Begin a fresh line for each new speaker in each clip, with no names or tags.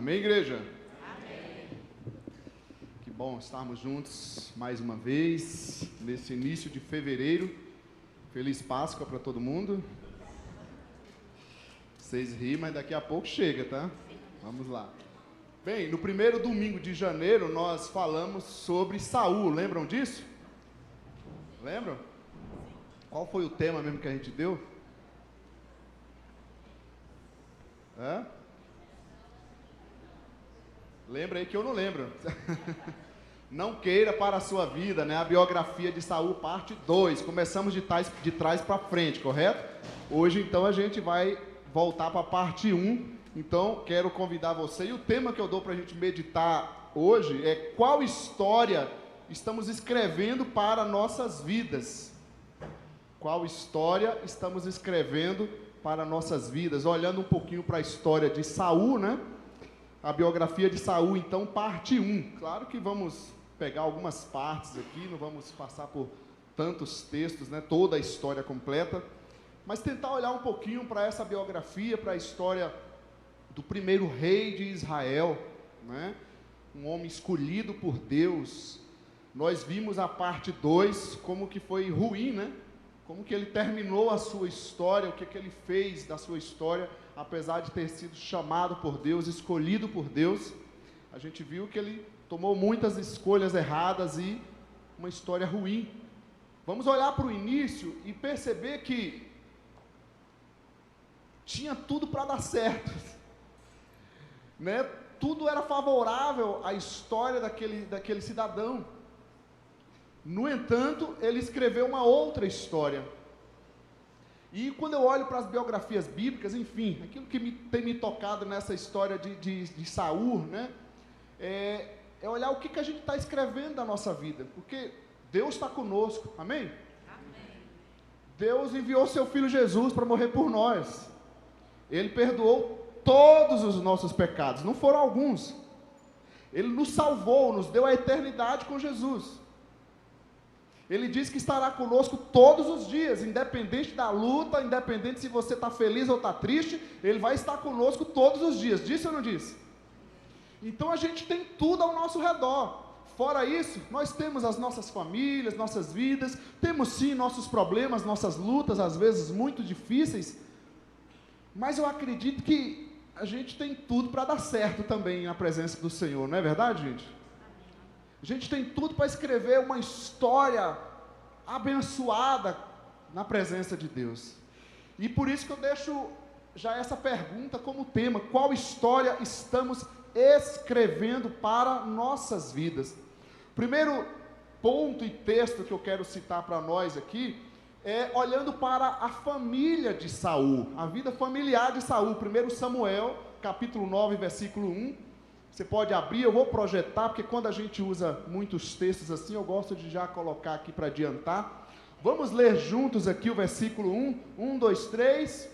Amém, igreja? Amém. Que bom estarmos juntos mais uma vez, nesse início de fevereiro. Feliz Páscoa para todo mundo. Vocês riem, mas daqui a pouco chega, tá? Vamos lá. Bem, no primeiro domingo de janeiro, nós falamos sobre Saul, lembram disso? Lembram? Qual foi o tema mesmo que a gente deu? Lembra aí que eu não lembro. Não queira para a sua vida, né? A biografia de Saul, parte 2. Começamos de trás para frente, correto? Hoje, então, a gente vai voltar para a parte 1. Então, quero convidar você. E o tema que eu dou para a gente meditar hoje é: qual história estamos escrevendo para nossas vidas? Qual história estamos escrevendo para nossas vidas? Olhando um pouquinho para a história de Saul, né? A biografia de Saul, então, parte 1. Claro que vamos pegar algumas partes aqui, não vamos passar por tantos textos, né? Toda a história completa, mas tentar olhar um pouquinho para essa biografia, para a história do primeiro rei de Israel, né? Um homem escolhido por Deus. Nós vimos a parte 2, como que foi ruim, né? Como que ele terminou a sua história, o que ele fez da sua história, apesar de ter sido chamado por Deus, escolhido por Deus. A gente viu que ele tomou muitas escolhas erradas e uma história ruim. Vamos olhar para o início e perceber que tinha tudo para dar certo, né? Tudo era favorável à história daquele cidadão. No entanto, ele escreveu uma outra história. E quando eu olho para as biografias bíblicas, enfim, aquilo que tem me tocado nessa história de Saul, né? É olhar o que a gente está escrevendo da nossa vida. Porque Deus está conosco, amém? Amém. Deus enviou seu Filho Jesus para morrer por nós. Ele perdoou todos os nossos pecados, não foram alguns. Ele nos salvou, nos deu a eternidade com Jesus. Ele diz que estará conosco todos os dias, independente da luta, independente se você está feliz ou está triste, Ele vai estar conosco todos os dias. Disse ou não disse? Então a gente tem tudo ao nosso redor. Fora isso, nós temos as nossas famílias, nossas vidas, temos sim nossos problemas, nossas lutas, às vezes muito difíceis, mas eu acredito que a gente tem tudo para dar certo também na presença do Senhor, não é verdade, gente? A gente tem tudo para escrever uma história abençoada na presença de Deus. E por isso que eu deixo já essa pergunta como tema: qual história estamos escrevendo para nossas vidas? Primeiro ponto e texto que eu quero citar para nós aqui é olhando para a família de Saul, a vida familiar de Saul. 1 Samuel, capítulo 9, versículo 1. Você pode abrir, eu vou projetar, porque quando a gente usa muitos textos assim, eu gosto de já colocar aqui para adiantar. Vamos ler juntos aqui o versículo 1. 1, 2, 3.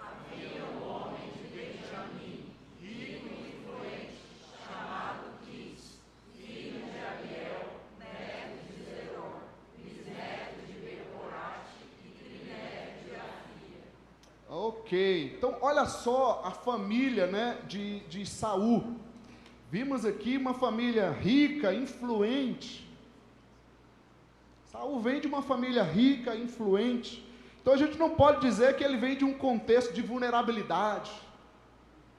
Havia um homem de Benjamim, rico e influente, chamado Quis, filho de Abiel, neto de Zeror, bisneto de Becorate e trineto de Afia.
Ok, então olha só a família, né, de Saul. Vimos aqui uma família rica, influente. Saul vem de uma família rica, influente. Então a gente não pode dizer que ele vem de um contexto de vulnerabilidade.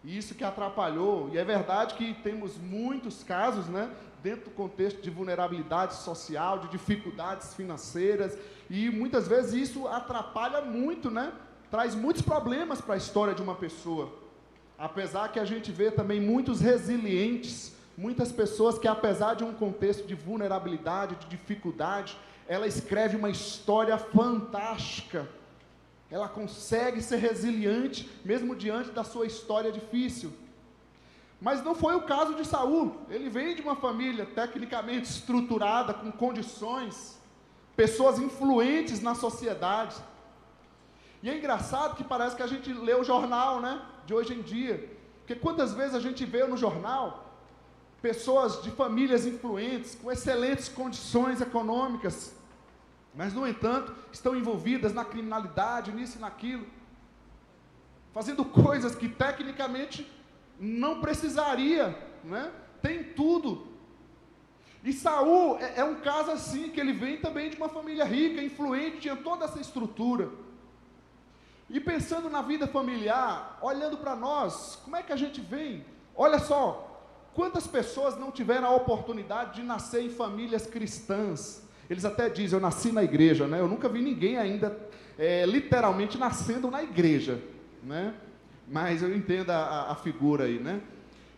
Isso que atrapalhou. E é verdade que temos muitos casos, né, dentro do contexto de vulnerabilidade social, de dificuldades financeiras. E muitas vezes isso atrapalha muito, né? Traz muitos problemas para a história de uma pessoa. Apesar que a gente vê também muitos resilientes, muitas pessoas que, apesar de um contexto de vulnerabilidade, de dificuldade, ela escreve uma história fantástica. Ela consegue ser resiliente, mesmo diante da sua história difícil. Mas não foi o caso de Saul. Ele veio de uma família tecnicamente estruturada, com condições, pessoas influentes na sociedade. E é engraçado que parece que a gente lê o jornal, né, de hoje em dia. Porque quantas vezes a gente vê no jornal pessoas de famílias influentes, com excelentes condições econômicas, mas, no entanto, estão envolvidas na criminalidade, nisso e naquilo, fazendo coisas que tecnicamente não precisaria, né? Tem tudo. E Saul é um caso assim, que ele vem também de uma família rica, influente, tinha toda essa estrutura. E pensando na vida familiar, olhando para nós, como é que a gente vem? Olha só, quantas pessoas não tiveram a oportunidade de nascer em famílias cristãs? Eles até dizem, eu nasci na igreja, né? Eu nunca vi ninguém ainda, literalmente, nascendo na igreja, né? Mas eu entendo a figura aí, né?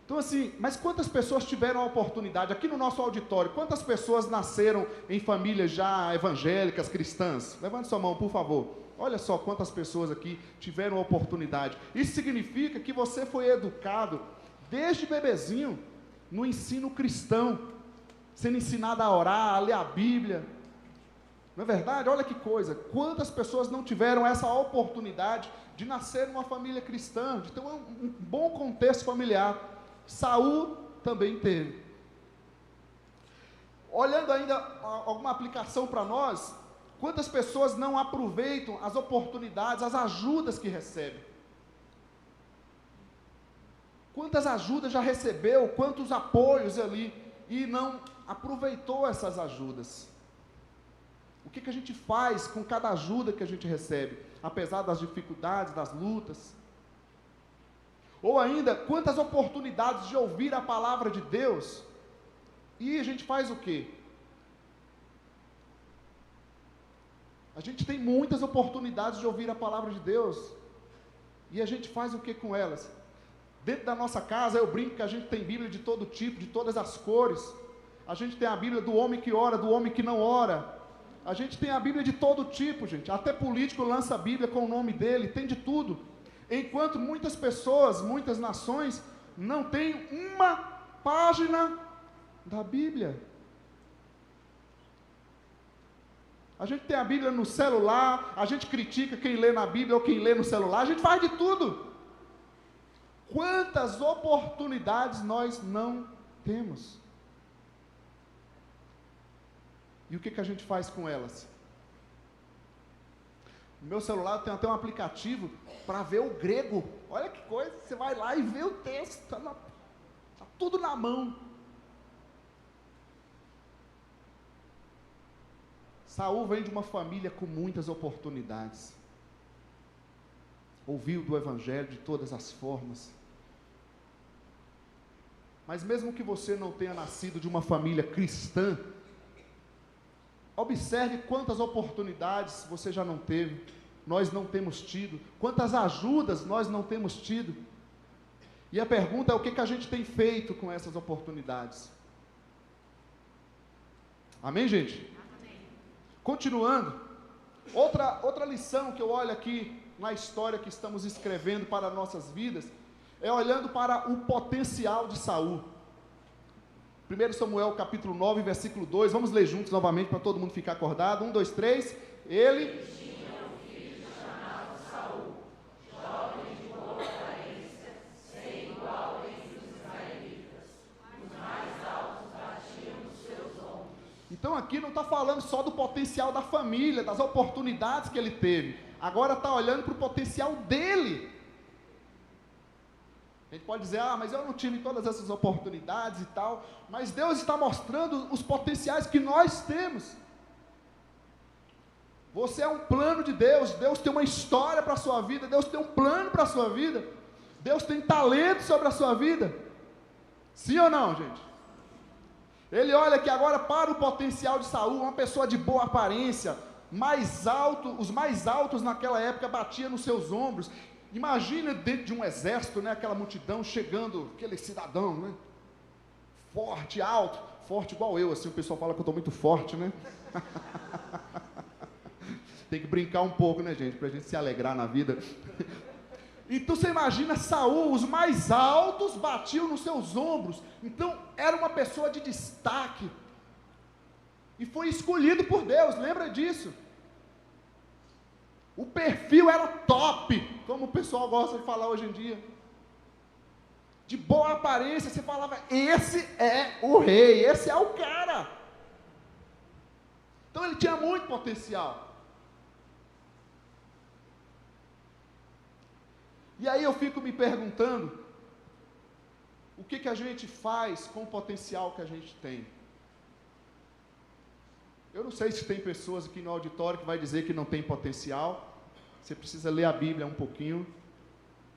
Então assim, mas quantas pessoas tiveram a oportunidade, aqui no nosso auditório, quantas pessoas nasceram em famílias já evangélicas, cristãs? Levante sua mão, por favor. Olha só quantas pessoas aqui tiveram a oportunidade. Isso significa que você foi educado, desde bebezinho, no ensino cristão, sendo ensinado a orar, a ler a Bíblia. Não é verdade? Olha que coisa, quantas pessoas não tiveram essa oportunidade de nascer numa família cristã, de ter um bom contexto familiar. Saul também teve. Olhando ainda alguma aplicação para nós, quantas pessoas não aproveitam as oportunidades, as ajudas que recebem? Quantas ajudas já recebeu, quantos apoios ali, e não aproveitou essas ajudas? O que a gente faz com cada ajuda que a gente recebe, apesar das dificuldades, das lutas? Ou ainda, quantas oportunidades de ouvir a palavra de Deus, e a gente faz o quê? A gente tem muitas oportunidades de ouvir a palavra de Deus, e a gente faz o que com elas? Dentro da nossa casa, eu brinco que a gente tem Bíblia de todo tipo, de todas as cores. A gente tem a Bíblia do homem que ora, do homem que não ora. A gente tem a Bíblia de todo tipo, gente. Até político lança a Bíblia com o nome dele, tem de tudo. Enquanto muitas pessoas, muitas nações, não têm uma página da Bíblia. A gente tem a Bíblia no celular, a gente critica quem lê na Bíblia ou quem lê no celular, a gente faz de tudo. Quantas oportunidades nós não temos? E o que a gente faz com elas? No meu celular tem até um aplicativo para ver o grego. Olha que coisa, você vai lá e vê o texto, está tudo na mão. Saul vem de uma família com muitas oportunidades. Ouviu do Evangelho de todas as formas. Mas mesmo que você não tenha nascido de uma família cristã, observe quantas oportunidades você já não teve, nós não temos tido, quantas ajudas nós não temos tido. E a pergunta é o que a gente tem feito com essas oportunidades. Amém, gente?
Amém.
Continuando, outra lição que eu olho aqui na história que estamos escrevendo para nossas vidas, é olhando para o potencial de Saul. 1 Samuel capítulo 9, versículo 2, vamos ler juntos novamente para todo mundo ficar acordado. 1, 2, 3, ele
tinha um filho chamado Saul, jovem de boa aparência, sem igual entre os israelitas. Os mais altos batiam nos seus ombros.
Então aqui não está falando só do potencial da família, das oportunidades que ele teve, agora está olhando para o potencial dele. A gente pode dizer, mas eu não tive todas essas oportunidades e tal, mas Deus está mostrando os potenciais que nós temos. Você é um plano de Deus, Deus tem uma história para a sua vida, Deus tem um plano para a sua vida, Deus tem talento sobre a sua vida. Sim ou não, gente? Ele olha aqui agora para o potencial de Saul, uma pessoa de boa aparência, mais alto, os mais altos naquela época batiam nos seus ombros. Imagina dentro de um exército, né, aquela multidão chegando, aquele cidadão, né, forte, alto, forte igual eu, assim, o pessoal fala que eu estou muito forte, né? Tem que brincar um pouco, né, gente, para a gente se alegrar na vida. Então você imagina Saul, os mais altos batiam nos seus ombros, então era uma pessoa de destaque, e foi escolhido por Deus, lembra disso? O perfil era top, como o pessoal gosta de falar hoje em dia. De boa aparência, você falava, esse é o rei, esse é o cara. Então ele tinha muito potencial. E aí eu fico me perguntando, o que a gente faz com o potencial que a gente tem? Eu não sei se tem pessoas aqui no auditório que vai dizer que não tem potencial. Você precisa ler a Bíblia um pouquinho,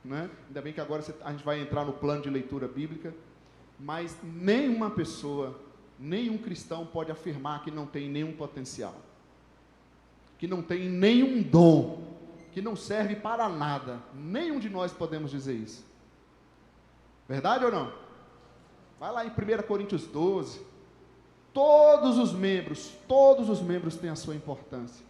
né? Ainda bem que agora a gente vai entrar no plano de leitura bíblica. Mas nenhuma pessoa, nenhum cristão pode afirmar que não tem nenhum potencial, que não tem nenhum dom, que não serve para nada. Nenhum de nós podemos dizer isso. Verdade ou não? Vai lá em 1 Coríntios 12. Todos os membros têm a sua importância.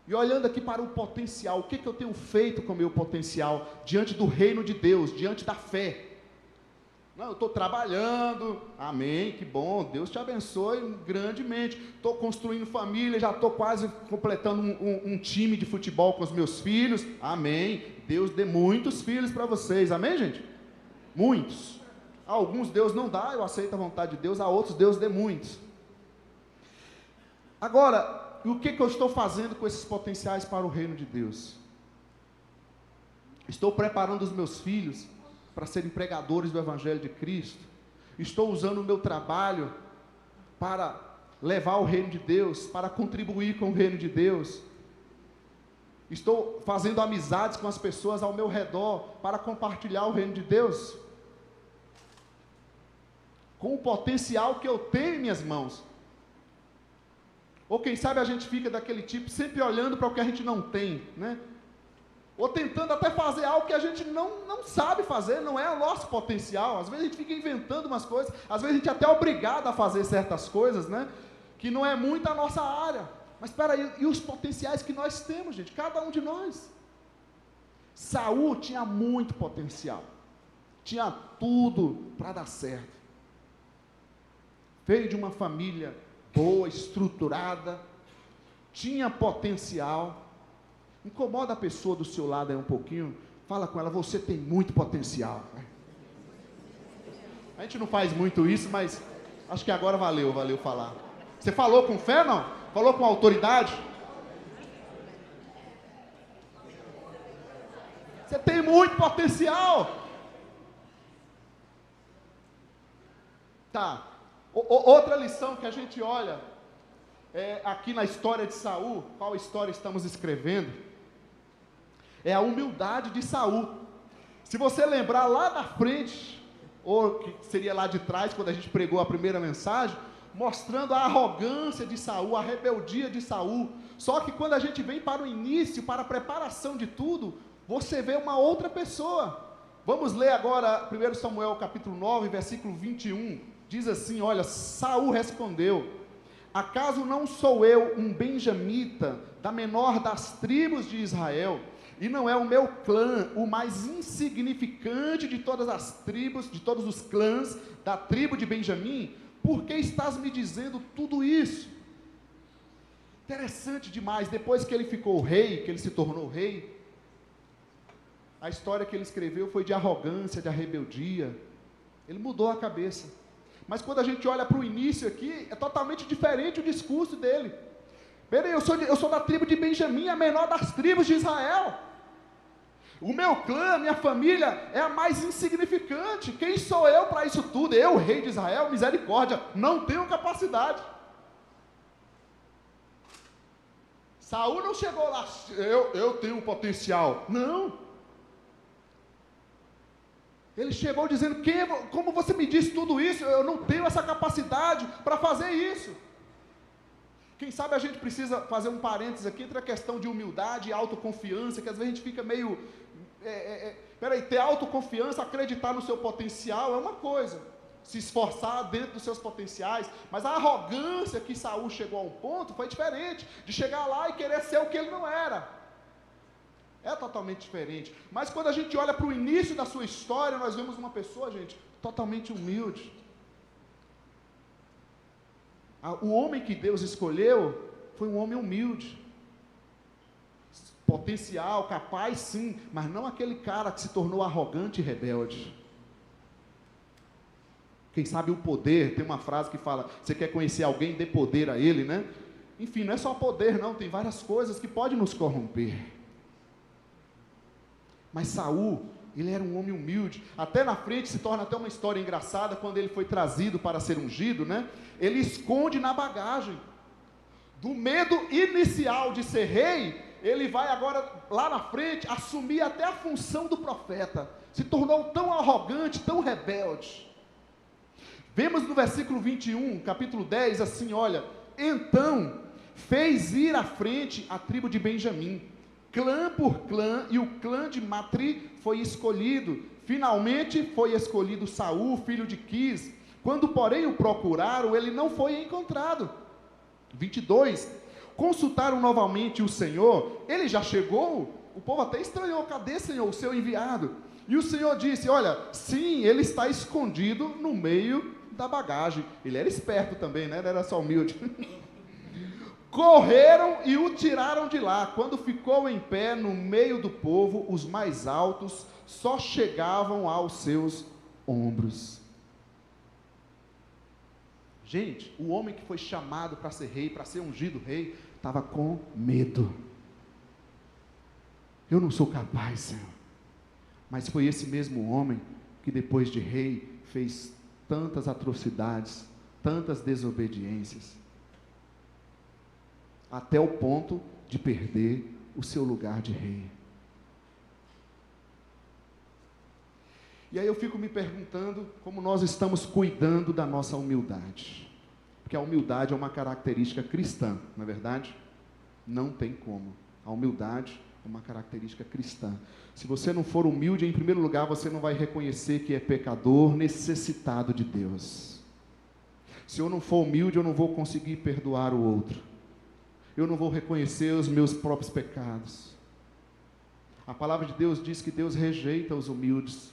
E olhando aqui para o potencial, o que eu tenho feito com o meu potencial diante do reino de Deus, diante da fé? Não, eu estou trabalhando, amém, que bom, Deus te abençoe grandemente. Estou construindo família, já estou quase completando um time de futebol com os meus filhos, amém. Deus dê muitos filhos para vocês, amém, gente? Muitos. A alguns Deus não dá, eu aceito a vontade de Deus, a outros Deus dê muitos. Agora, o que eu estou fazendo com esses potenciais para o reino de Deus? Estou preparando os meus filhos para serem pregadores do Evangelho de Cristo? Estou usando o meu trabalho para levar o reino de Deus, para contribuir com o reino de Deus? Estou fazendo amizades com as pessoas ao meu redor para compartilhar o reino de Deus? Com o potencial que eu tenho em minhas mãos? Ou quem sabe a gente fica daquele tipo, sempre olhando para o que a gente não tem, né? Ou tentando até fazer algo que a gente não sabe fazer, não é o nosso potencial. Às vezes a gente fica inventando umas coisas, às vezes a gente é até obrigado a fazer certas coisas, né? Que não é muito a nossa área. Mas espera aí, e os potenciais que nós temos, gente? Cada um de nós. Saul tinha muito potencial, tinha tudo para dar certo. Veio de uma família boa, estruturada, tinha potencial. Incomoda a pessoa do seu lado aí um pouquinho, fala com ela, você tem muito potencial. A gente não faz muito isso, mas acho que agora valeu falar. Você falou com fé, não? Falou com autoridade? Você tem muito potencial. Tá. Outra lição que a gente olha aqui na história de Saul, qual história estamos escrevendo, é a humildade de Saul. Se você lembrar lá na frente, ou que seria lá de trás, quando a gente pregou a primeira mensagem, mostrando a arrogância de Saul, a rebeldia de Saul. Só que quando a gente vem para o início, para a preparação de tudo, você vê uma outra pessoa. Vamos ler agora 1 Samuel capítulo 9, versículo 21. Diz assim, olha, Saul respondeu, acaso não sou eu um benjamita, da menor das tribos de Israel, e não é o meu clã o mais insignificante de todas as tribos, de todos os clãs da tribo de Benjamim? Por que estás me dizendo tudo isso? Interessante demais, depois que ele ficou rei, que ele se tornou rei, a história que ele escreveu foi de arrogância, de rebeldia. Ele mudou a cabeça. Mas quando a gente olha para o início aqui, é totalmente diferente o discurso dele. Peraí, eu sou da tribo de Benjamim, a menor das tribos de Israel. O meu clã, minha família, é a mais insignificante. Quem sou eu para isso tudo? Eu, rei de Israel, misericórdia, não tenho capacidade. Saul não chegou lá, eu tenho potencial. Não. Ele chegou dizendo, como você me disse tudo isso? Eu não tenho essa capacidade para fazer isso. Quem sabe a gente precisa fazer um parênteses aqui entre a questão de humildade e autoconfiança, que às vezes a gente fica meio... Peraí, ter autoconfiança, acreditar no seu potencial é uma coisa, se esforçar dentro dos seus potenciais, mas a arrogância que Saul chegou a um ponto foi diferente, de chegar lá e querer ser o que ele não era. É totalmente diferente. Mas quando a gente olha para o início da sua história, nós vemos uma pessoa, gente, totalmente humilde. O homem que Deus escolheu foi um homem humilde. Potencial, capaz sim, mas não aquele cara que se tornou arrogante e rebelde. Quem sabe o poder, tem uma frase que fala, você quer conhecer alguém, dê poder a ele, né? Enfim, não é só poder não, tem várias coisas que podem nos corromper. Mas Saul, Ele era um homem humilde. Até na frente se torna até uma história engraçada, quando ele foi trazido para ser ungido, né? Ele esconde na bagagem. Do medo inicial de ser rei, ele vai agora, lá na frente, assumir até a função do profeta. Se tornou tão arrogante, tão rebelde. Vemos no versículo 21, capítulo 10, assim, olha: então fez ir à frente a tribo de Benjamim, clã por clã, e o clã de Matri foi escolhido. Finalmente foi escolhido Saul, filho de Quis. Quando, porém, o procuraram, ele não foi encontrado. 22, consultaram novamente o Senhor. Ele já chegou? O povo até estranhou: cadê, Senhor, o seu enviado? E o Senhor disse: olha, sim, ele está escondido no meio da bagagem. Ele era esperto também, né? Não era só humilde. Correram e o tiraram de lá. Quando ficou em pé no meio do povo, os mais altos só chegavam aos seus ombros. Gente, o homem que foi chamado para ser rei, para ser ungido rei, estava com medo. Eu não sou capaz, Senhor. Mas foi esse mesmo homem que depois de rei fez tantas atrocidades, tantas desobediências, até o ponto de perder o seu lugar de rei. E aí eu fico me perguntando como nós estamos cuidando da nossa humildade. Porque a humildade é uma característica cristã, não é verdade? Não tem como. A humildade é uma característica cristã. Se você não for humilde, em primeiro lugar, você não vai reconhecer que é pecador, necessitado de Deus. Se eu não for humilde, eu não vou conseguir perdoar o outro. Eu não vou reconhecer os meus próprios pecados. A palavra de Deus diz que Deus rejeita os humildes,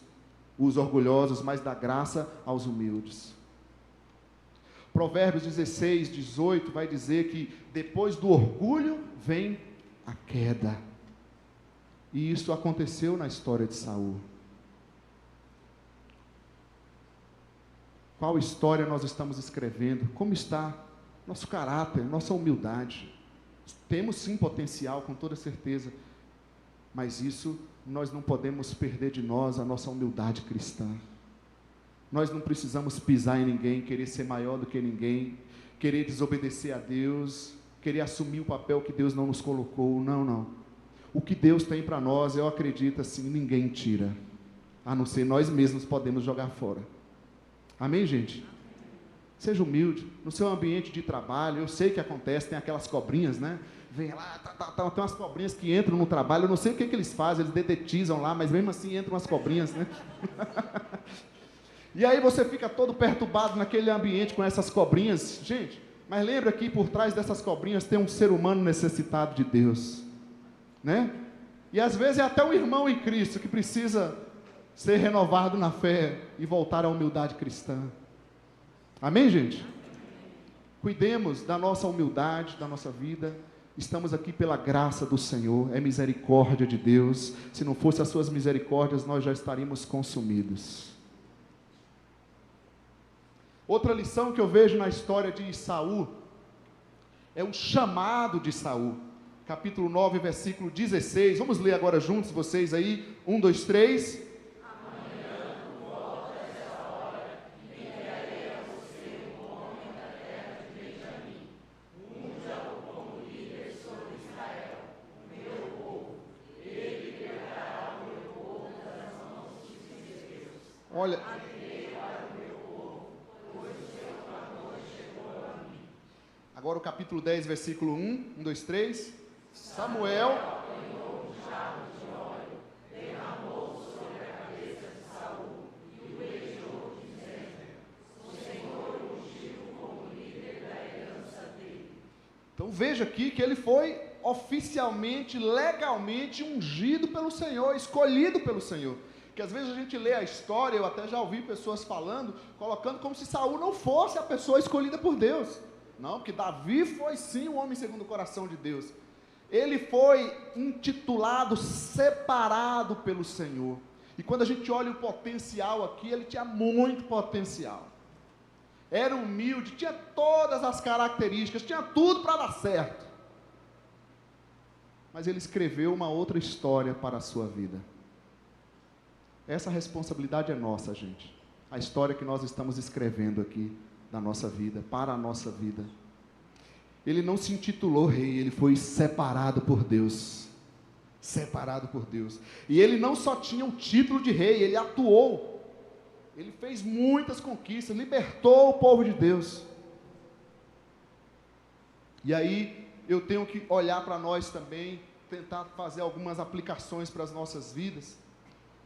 os orgulhosos, mas dá graça aos humildes. Provérbios 16, 18 vai dizer que depois do orgulho vem a queda. E isso aconteceu na história de Saul. Qual história nós estamos escrevendo? Como está nosso caráter, nossa humildade? Temos sim potencial, com toda certeza, mas isso nós não podemos perder de nós, a nossa humildade cristã. Nós não precisamos pisar em ninguém, querer ser maior do que ninguém, querer desobedecer a Deus, querer assumir o papel que Deus não nos colocou. Não, não. O que Deus tem para nós, eu acredito assim, ninguém tira, a não ser nós mesmos podemos jogar fora. Amém, gente? Seja humilde, no seu ambiente de trabalho. Eu sei que acontece, tem aquelas cobrinhas, né? Vem lá, tem umas cobrinhas que entram no trabalho, eu não sei o que eles fazem, eles dedetizam lá, mas mesmo assim entram umas cobrinhas, né? E aí você fica todo perturbado naquele ambiente com essas cobrinhas. Gente, mas lembra que por trás dessas cobrinhas tem um ser humano necessitado de Deus, né? E às vezes é até um irmão em Cristo que precisa ser renovado na fé e voltar à humildade cristã. Amém, gente? Cuidemos da nossa humildade, da nossa vida. Estamos aqui pela graça do Senhor, é misericórdia de Deus. Se não fosse as suas misericórdias, nós já estaríamos consumidos. Outra lição que eu vejo na história de Saul é o chamado de Saul. Capítulo 9, versículo 16. Vamos ler agora juntos, vocês aí. 1, 2, 3. Olha, agora o capítulo 10, versículo 1, 1, 2, 3. Samuel Então veja aqui que ele foi oficialmente, legalmente ungido pelo Senhor, escolhido pelo Senhor. Que às vezes a gente lê a história, eu até já ouvi pessoas falando, colocando como se Saul não fosse a pessoa escolhida por Deus. Não, porque Davi foi sim um homem segundo o coração de Deus. Ele foi intitulado, separado pelo Senhor. E quando a gente olha o potencial aqui, ele tinha muito potencial. Era humilde, tinha todas as características, tinha tudo para dar certo. Mas ele escreveu uma outra história para a sua vida. Essa responsabilidade é nossa, gente. A história que nós estamos escrevendo aqui da nossa vida, para a nossa vida. Ele não se intitulou rei, ele foi separado por Deus. Separado por Deus. E ele não só tinha o título de rei, ele atuou. Ele fez muitas conquistas, libertou o povo de Deus. E aí eu tenho que olhar para nós também, tentar fazer algumas aplicações para as nossas vidas.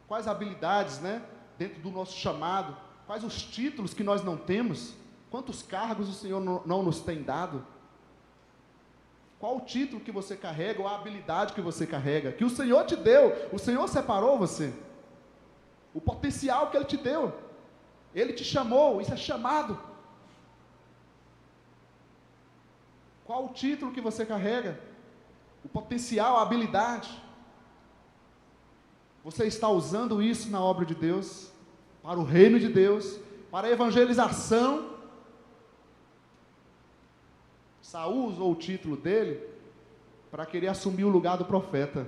Quais habilidades, né, dentro do nosso chamado, quais os títulos que nós não temos, quantos cargos o Senhor não nos tem dado, qual o título que você carrega, ou a habilidade que você carrega, que o Senhor te deu, o Senhor separou você, o potencial que Ele te deu, Ele te chamou, isso é chamado. Qual o título que você carrega, o potencial, a habilidade, você está usando isso na obra de Deus, para o reino de Deus, para a evangelização? Saul usou o título dele para querer assumir o lugar do profeta.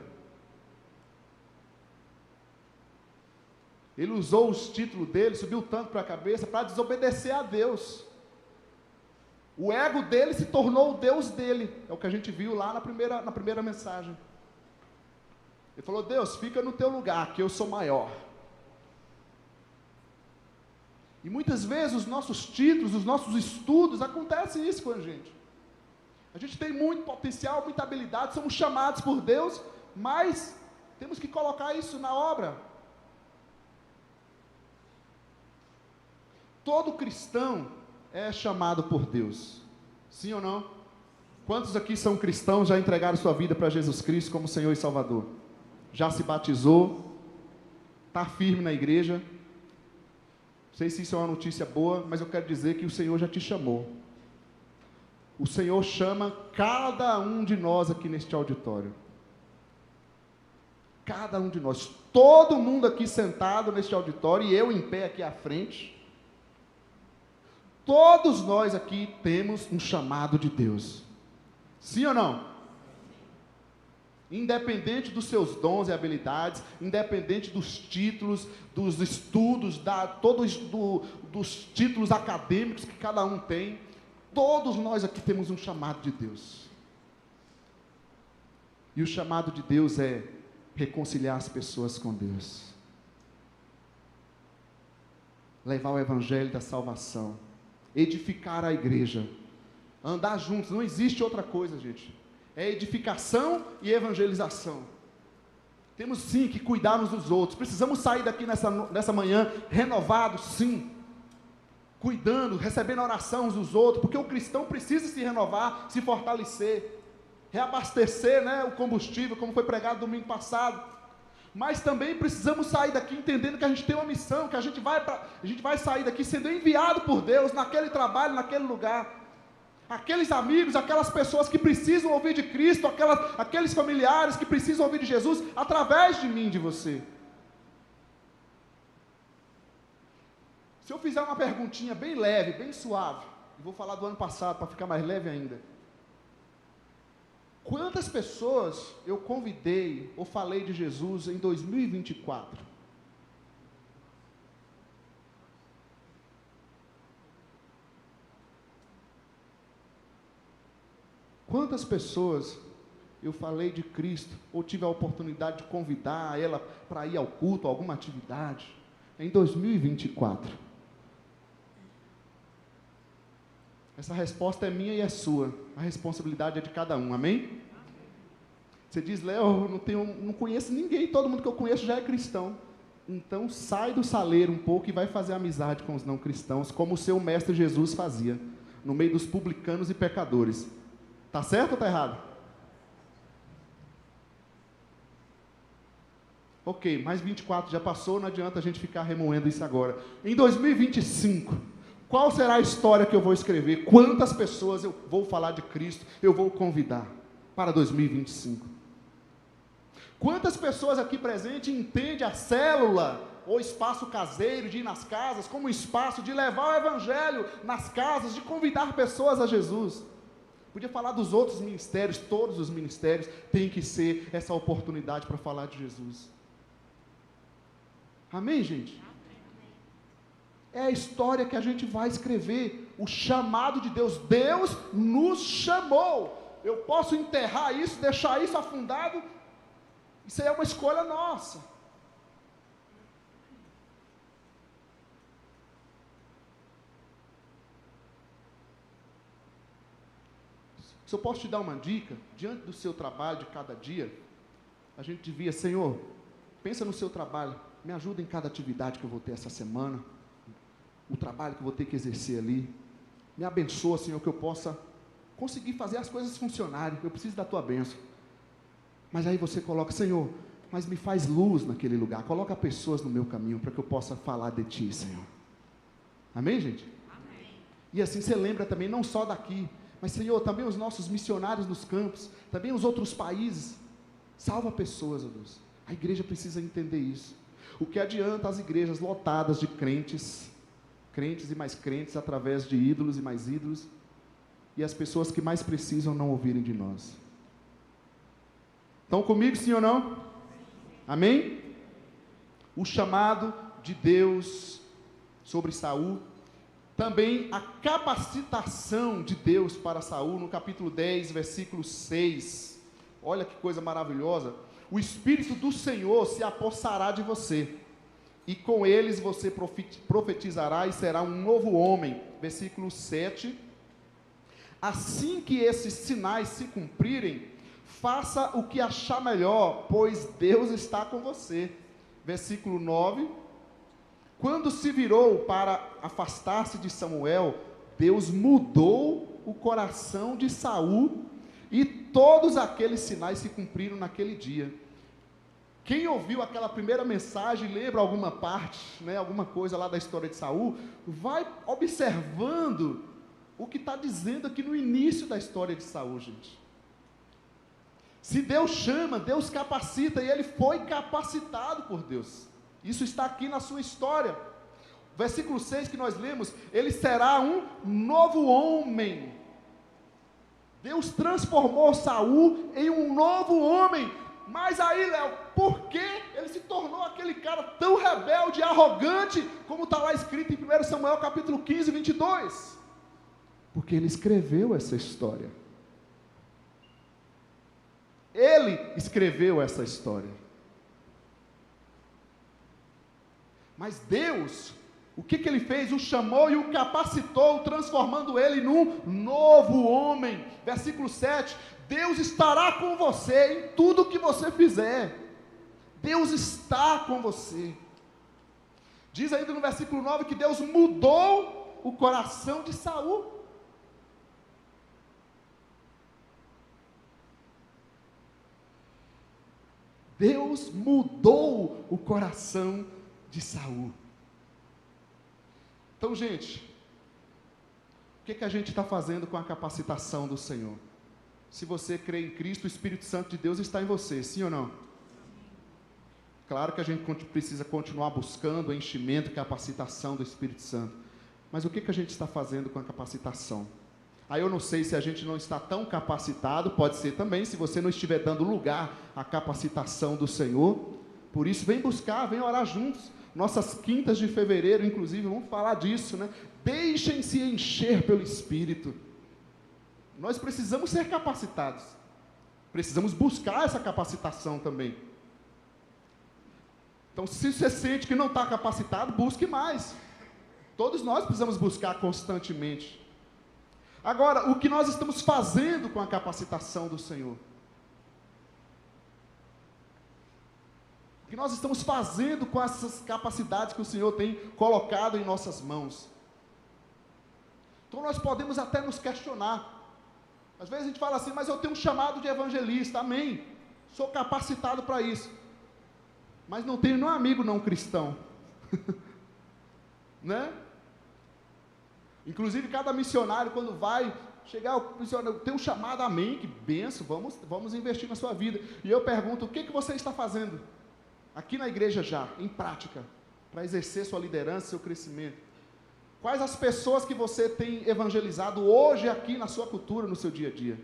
Ele usou os títulos dele, subiu tanto para a cabeça, para desobedecer a Deus. O ego dele se tornou o Deus dele. É o que a gente viu lá na primeira mensagem. Ele falou: Deus, fica no teu lugar, que eu sou maior. E muitas vezes os nossos títulos, os nossos estudos, acontece isso com a gente. A gente tem muito potencial, muita habilidade, somos chamados por Deus, mas temos que colocar isso na obra. Todo cristão é chamado por Deus, sim ou não? Quantos aqui são cristãos, já entregaram sua vida para Jesus Cristo como Senhor e Salvador? Já se batizou? Está firme na igreja? Não sei se isso é uma notícia boa, mas eu quero dizer que o Senhor já te chamou. O Senhor chama cada um de nós aqui neste auditório. Cada um de nós, todo mundo aqui sentado neste auditório, e eu em pé aqui à frente. Todos nós aqui temos um chamado de Deus. Sim ou não? Independente dos seus dons e habilidades, independente dos títulos, dos estudos, dos títulos acadêmicos que cada um tem, todos nós aqui temos um chamado de Deus. E o chamado de Deus é reconciliar as pessoas com Deus. Levar o evangelho da salvação. Edificar a igreja. Andar juntos. Não existe outra coisa, gente. É edificação e evangelização. Temos sim que cuidar uns dos outros. Precisamos sair daqui nessa manhã renovados, sim. Cuidando, recebendo a oração uns dos outros, porque o cristão precisa se renovar, se fortalecer, reabastecer, né, o combustível, como foi pregado domingo passado. Mas também precisamos sair daqui entendendo que a gente tem uma missão, que a gente vai sair daqui sendo enviado por Deus naquele trabalho, naquele lugar. Aqueles amigos, aquelas pessoas que precisam ouvir de Cristo, aqueles familiares que precisam ouvir de Jesus, através de mim, de você. Se eu fizer uma perguntinha bem leve, bem suave, e vou falar do ano passado para ficar mais leve ainda. Quantas pessoas eu convidei ou falei de Jesus em 2024? Quantas pessoas eu falei de Cristo, ou tive a oportunidade de convidar ela para ir ao culto, a alguma atividade, em 2024? Essa resposta é minha e é sua. A responsabilidade é de cada um, amém? Você diz: Léo, não conheço ninguém, todo mundo que eu conheço já é cristão. Então sai do saleiro um pouco e vai fazer amizade com os não cristãos, como o seu mestre Jesus fazia, no meio dos publicanos e pecadores. Está certo ou está errado? Ok, mais 24 já passou, não adianta a gente ficar remoendo isso agora. Em 2025, qual será a história que eu vou escrever? Quantas pessoas eu vou falar de Cristo, eu vou convidar para 2025? Quantas pessoas aqui presentes entendem a célula ou espaço caseiro, de ir nas casas, como um espaço de levar o evangelho nas casas, de convidar pessoas a Jesus? Podia falar dos outros ministérios, todos os ministérios têm que ser essa oportunidade para falar de Jesus. Amém, gente? É a história que a gente vai escrever, o chamado de Deus. Deus nos chamou. Eu posso enterrar isso, deixar isso afundado? Isso aí é uma escolha nossa. Se eu posso te dar uma dica, diante do seu trabalho de cada dia, a gente devia, Senhor, pensa no seu trabalho, me ajuda em cada atividade que eu vou ter essa semana, o trabalho que eu vou ter que exercer ali, me abençoa, Senhor, que eu possa conseguir fazer as coisas funcionarem, eu preciso da tua bênção. Mas aí você coloca, Senhor, mas me faz luz naquele lugar, coloca pessoas no meu caminho, para que eu possa falar de ti, Senhor. Amém, gente? Amém. E assim você lembra também, não só daqui, mas Senhor, também os nossos missionários nos campos, também os outros países, salva pessoas, ó Deus. A igreja precisa entender isso. O que adianta as igrejas lotadas de crentes e mais crentes, através de ídolos e mais ídolos, e as pessoas que mais precisam não ouvirem de nós? Estão comigo, sim ou não? Amém? O chamado de Deus sobre Saul, também a capacitação de Deus para Saul, no capítulo 10, versículo 6, olha que coisa maravilhosa: o Espírito do Senhor se apossará de você, e com eles você profetizará e será um novo homem. Versículo 7, assim que esses sinais se cumprirem, faça o que achar melhor, pois Deus está com você. Versículo 9, quando se virou para afastar-se de Samuel, Deus mudou o coração de Saul, e todos aqueles sinais se cumpriram naquele dia. Quem ouviu aquela primeira mensagem, lembra alguma parte, alguma coisa lá da história de Saul, vai observando o que está dizendo aqui no início da história de Saul, gente. Se Deus chama, Deus capacita, e ele foi capacitado por Deus. Isso está aqui na sua história. Versículo 6 que nós lemos, ele será um novo homem. Deus transformou Saul em um novo homem. Mas aí, Léo, por que ele se tornou aquele cara tão rebelde e arrogante, como está lá escrito em 1 Samuel capítulo 15, 22? Porque ele escreveu essa história. Ele escreveu essa história. Mas Deus, o que ele fez? O chamou e o capacitou, transformando ele num novo homem. Versículo 7, Deus estará com você em tudo que você fizer. Deus está com você. Diz ainda no versículo 9 que Deus mudou o coração de Saul. Deus mudou o coração de Saul. Então, gente, o que a gente está fazendo com a capacitação do Senhor? Se você crê em Cristo, o Espírito Santo de Deus está em você, sim ou não? Claro que a gente precisa continuar buscando o enchimento e capacitação do Espírito Santo, mas o que a gente está fazendo com a capacitação? Aí eu não sei se a gente não está tão capacitado, pode ser também, se você não estiver dando lugar à capacitação do Senhor. Por isso, vem buscar, vem orar juntos. Nossas quintas de fevereiro, inclusive, vamos falar disso, Deixem-se encher pelo Espírito. Nós precisamos ser capacitados. Precisamos buscar essa capacitação também. Então, se você sente que não está capacitado, busque mais. Todos nós precisamos buscar constantemente. Agora, o que nós estamos fazendo com a capacitação do Senhor? O que nós estamos fazendo com essas capacidades que o Senhor tem colocado em nossas mãos? Então nós podemos até nos questionar. Às vezes a gente fala assim, mas eu tenho um chamado de evangelista, amém, sou capacitado para isso, mas não tenho nenhum amigo não cristão, Inclusive cada missionário quando vai chegar, o missionário tem um chamado, amém, que benção, vamos investir na sua vida. E eu pergunto, o que você está fazendo aqui na igreja já, em prática, para exercer sua liderança, seu crescimento? Quais as pessoas que você tem evangelizado hoje aqui na sua cultura, no seu dia a dia?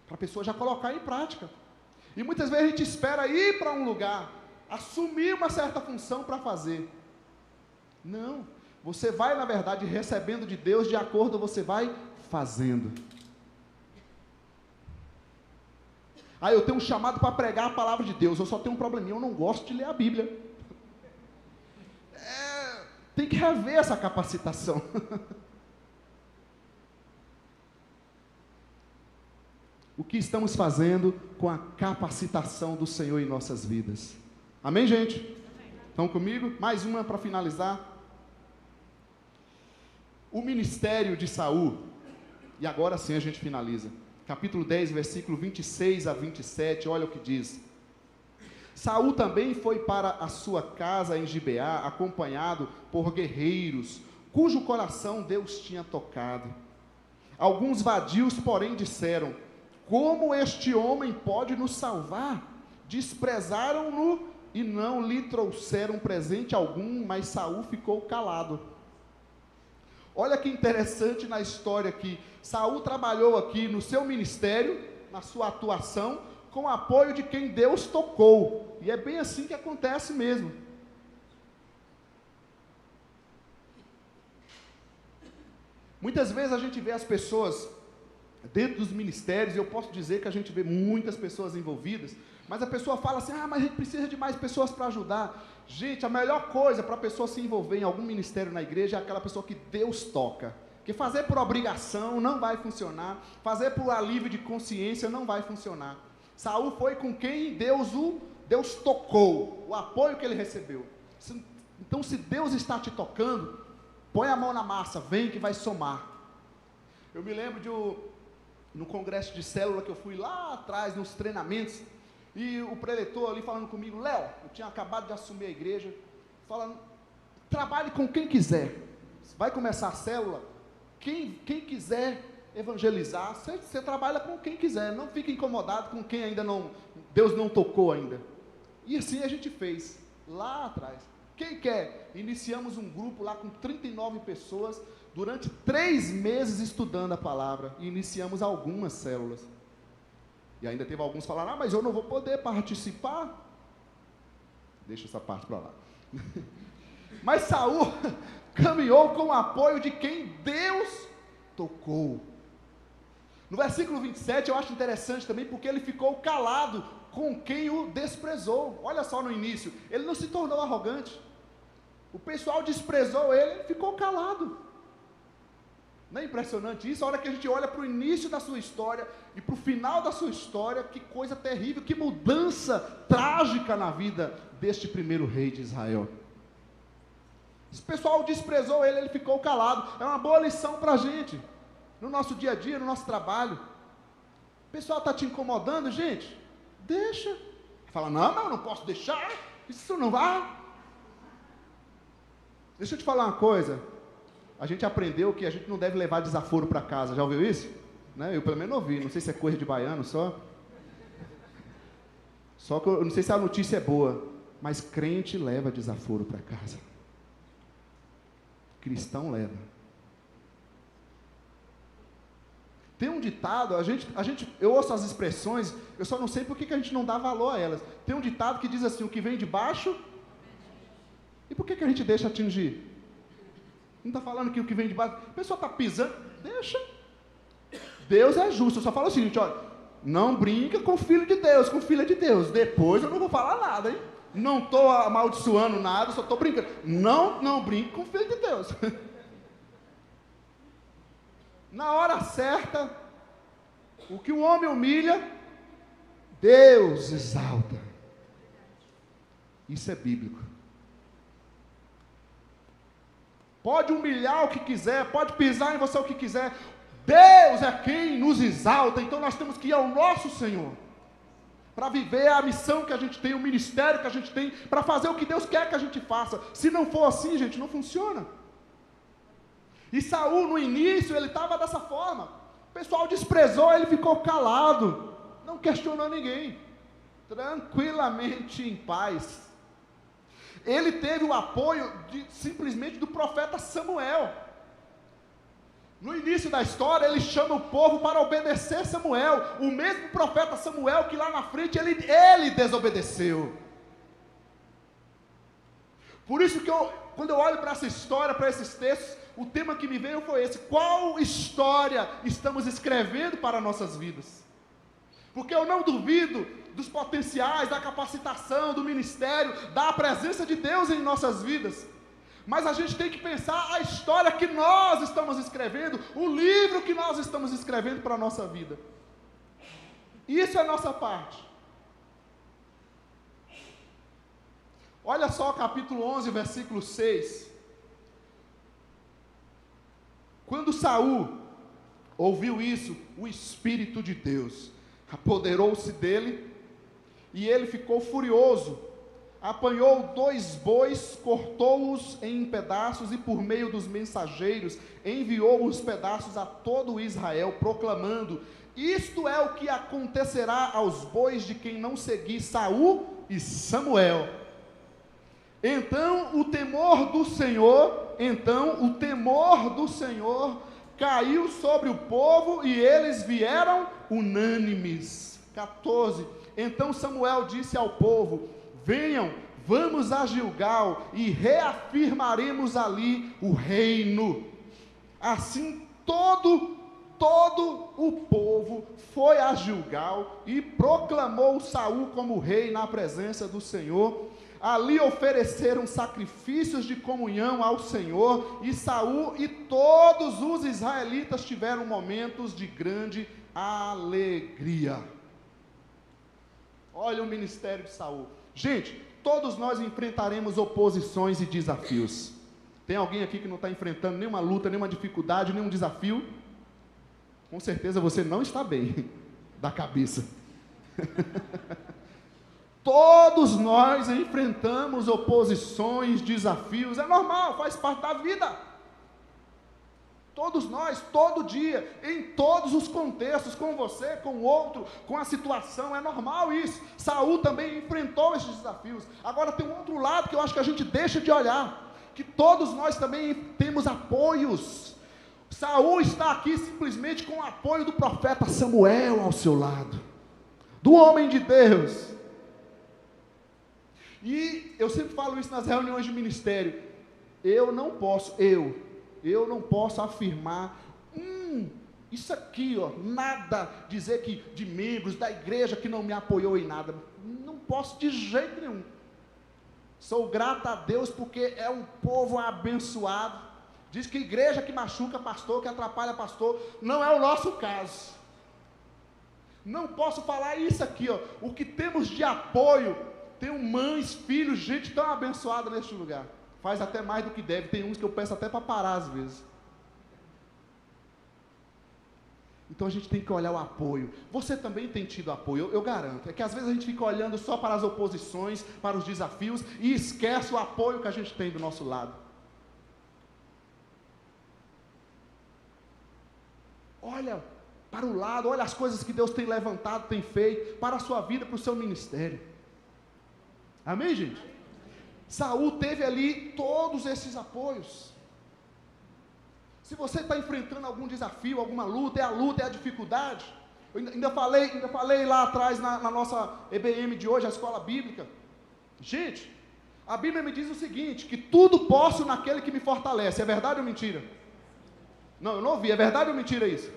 Para a pessoa já colocar em prática. E muitas vezes a gente espera ir para um lugar, assumir uma certa função para fazer. Não, você vai, na verdade, recebendo de Deus, de acordo, você vai fazendo. Eu tenho um chamado para pregar a palavra de Deus, eu só tenho um probleminha, eu não gosto de ler a Bíblia. Tem que rever essa capacitação. O que estamos fazendo com a capacitação do Senhor em nossas vidas? Amém, gente? Estão comigo? Mais uma para finalizar. O ministério de Saul, e agora sim a gente finaliza. Capítulo 10, versículo 26 a 27, olha o que diz. Saul também foi para a sua casa em Gibeá, acompanhado por guerreiros, cujo coração Deus tinha tocado. Alguns vadios, porém, disseram: como este homem pode nos salvar? Desprezaram-no e não lhe trouxeram presente algum, mas Saul ficou calado. Olha que interessante na história aqui. Saul trabalhou aqui no seu ministério, na sua atuação, com o apoio de quem Deus tocou. E é bem assim que acontece mesmo. Muitas vezes a gente vê as pessoas dentro dos ministérios, eu posso dizer que a gente vê muitas pessoas envolvidas, mas a pessoa fala assim: mas a gente precisa de mais pessoas para ajudar. Gente, a melhor coisa para a pessoa se envolver em algum ministério na igreja é aquela pessoa que Deus toca. Porque fazer por obrigação não vai funcionar, fazer por alívio de consciência não vai funcionar. Saul foi com quem Deus tocou, o apoio que ele recebeu. Então, se Deus está te tocando, põe a mão na massa, vem que vai somar. Eu me lembro no congresso de célula que eu fui lá atrás, nos treinamentos, e o preletor ali falando comigo: Léo, eu tinha acabado de assumir a igreja, falando: trabalhe com quem quiser, vai começar a célula, quem quiser evangelizar, você trabalha com quem quiser, não fique incomodado com quem ainda não, Deus não tocou ainda. E assim a gente fez, lá atrás. Quem quer? Iniciamos um grupo lá com 39 pessoas, durante 3 meses estudando a palavra, e iniciamos algumas células. E ainda teve alguns que falaram: mas eu não vou poder participar. Deixa essa parte para lá. Mas Saul caminhou com o apoio de quem Deus tocou. No versículo 27 eu acho interessante também, porque ele ficou calado com quem o desprezou. Olha só no início, ele não se tornou arrogante. O pessoal desprezou ele ficou calado. Não é impressionante isso? A hora que a gente olha para o início da sua história e para o final da sua história, que coisa terrível, que mudança trágica na vida deste primeiro rei de Israel. Esse pessoal desprezou ele ficou calado. É uma boa lição para a gente, no nosso dia a dia, no nosso trabalho. O pessoal está te incomodando, gente? Deixa. Fala: não, eu não posso deixar, isso não vai. Deixa eu te falar uma coisa. A gente aprendeu que a gente não deve levar desaforo para casa. Já ouviu isso? Né? Eu pelo menos ouvi. Não sei se é coisa de baiano só. Só que eu não sei se a notícia é boa. Mas crente leva desaforo para casa. Cristão leva. Tem um ditado, eu ouço as expressões, eu só não sei por que a gente não dá valor a elas. Tem um ditado que diz assim: o que vem de baixo. E por que a gente deixa atingir? Não está falando que o que vem de baixo, a pessoa está pisando, deixa. Deus é justo. Eu só falo o seguinte: olha, não brinca com o filho de Deus, com filha de Deus. Depois eu não vou falar nada, hein? Não estou amaldiçoando nada, só estou brincando. Não brinque com o filho de Deus. Na hora certa, o que o homem humilha, Deus exalta. Isso é bíblico. Pode humilhar o que quiser, pode pisar em você o que quiser. Deus é quem nos exalta. Então nós temos que ir ao nosso Senhor, para viver a missão que a gente tem, o ministério que a gente tem, para fazer o que Deus quer que a gente faça. Se não for assim, gente, não funciona. E Saul, no início, ele estava dessa forma. O pessoal desprezou, ele ficou calado, não questionou ninguém, tranquilamente em paz. Ele teve o apoio simplesmente do profeta Samuel. No início da história, ele chama o povo para obedecer Samuel, o mesmo profeta Samuel que lá na frente ele desobedeceu. Por isso que quando eu olho para essa história, para esses textos, o tema que me veio foi esse: qual história estamos escrevendo para nossas vidas? Porque eu não duvido dos potenciais, da capacitação, do ministério, da presença de Deus em nossas vidas. Mas a gente tem que pensar a história que nós estamos escrevendo, o livro que nós estamos escrevendo para a nossa vida. Isso é a nossa parte. Olha só o capítulo 11, versículo 6. Quando Saul ouviu isso, o Espírito de Deus apoderou-se dele, e ele ficou furioso. Apanhou 2 bois, cortou-os em pedaços, e por meio dos mensageiros enviou os pedaços a todo Israel, proclamando: isto é o que acontecerá aos bois de quem não seguir Saul e Samuel. Então o temor do Senhor caiu sobre o povo, e eles vieram unânimes. 14. Então Samuel disse ao povo: venham, vamos a Gilgal, e reafirmaremos ali o reino. Assim todo o povo foi a Gilgal, e proclamou Saul como rei na presença do Senhor. Ali ofereceram sacrifícios de comunhão ao Senhor, e Saul e todos os israelitas tiveram momentos de grande alegria. Olha o ministério de Saul. Gente, todos nós enfrentaremos oposições e desafios. Tem alguém aqui que não está enfrentando nenhuma luta, nenhuma dificuldade, nenhum desafio? Com certeza você não está bem da cabeça. Todos nós enfrentamos oposições, desafios, é normal, faz parte da vida. Todos nós, todo dia, em todos os contextos, com você, com o outro, com a situação, é normal isso. Saul também enfrentou esses desafios. Agora tem um outro lado que eu acho que a gente deixa de olhar, que todos nós também temos apoios. Saul está aqui simplesmente com o apoio do profeta Samuel ao seu lado, do homem de Deus. E eu sempre falo isso nas reuniões de ministério: eu não posso afirmar, isso aqui, nada, dizer que de membros da igreja que não me apoiou em nada, não posso de jeito nenhum. Sou grato a Deus porque é um povo abençoado. Diz que igreja que machuca pastor, que atrapalha pastor, não é o nosso caso. Não posso falar isso aqui, o que temos de apoio, tenho mães, filhos, gente tão abençoada neste lugar, faz até mais do que deve, tem uns que eu peço até para parar às vezes. Então a gente tem que olhar o apoio. Você também tem tido apoio, eu garanto. É que às vezes a gente fica olhando só para as oposições, para os desafios, e esquece o apoio que a gente tem do nosso lado. Olha para o lado, olha as coisas que Deus tem levantado, tem feito, para a sua vida, para o seu ministério. Amém, gente? Saul teve ali todos esses apoios. Se você está enfrentando algum desafio, alguma luta, é a dificuldade. Eu ainda falei lá atrás na nossa EBM de hoje, a escola bíblica. Gente, a Bíblia me diz o seguinte: que tudo posso naquele que me fortalece. É verdade ou mentira? Não, eu não ouvi. É verdade ou mentira isso?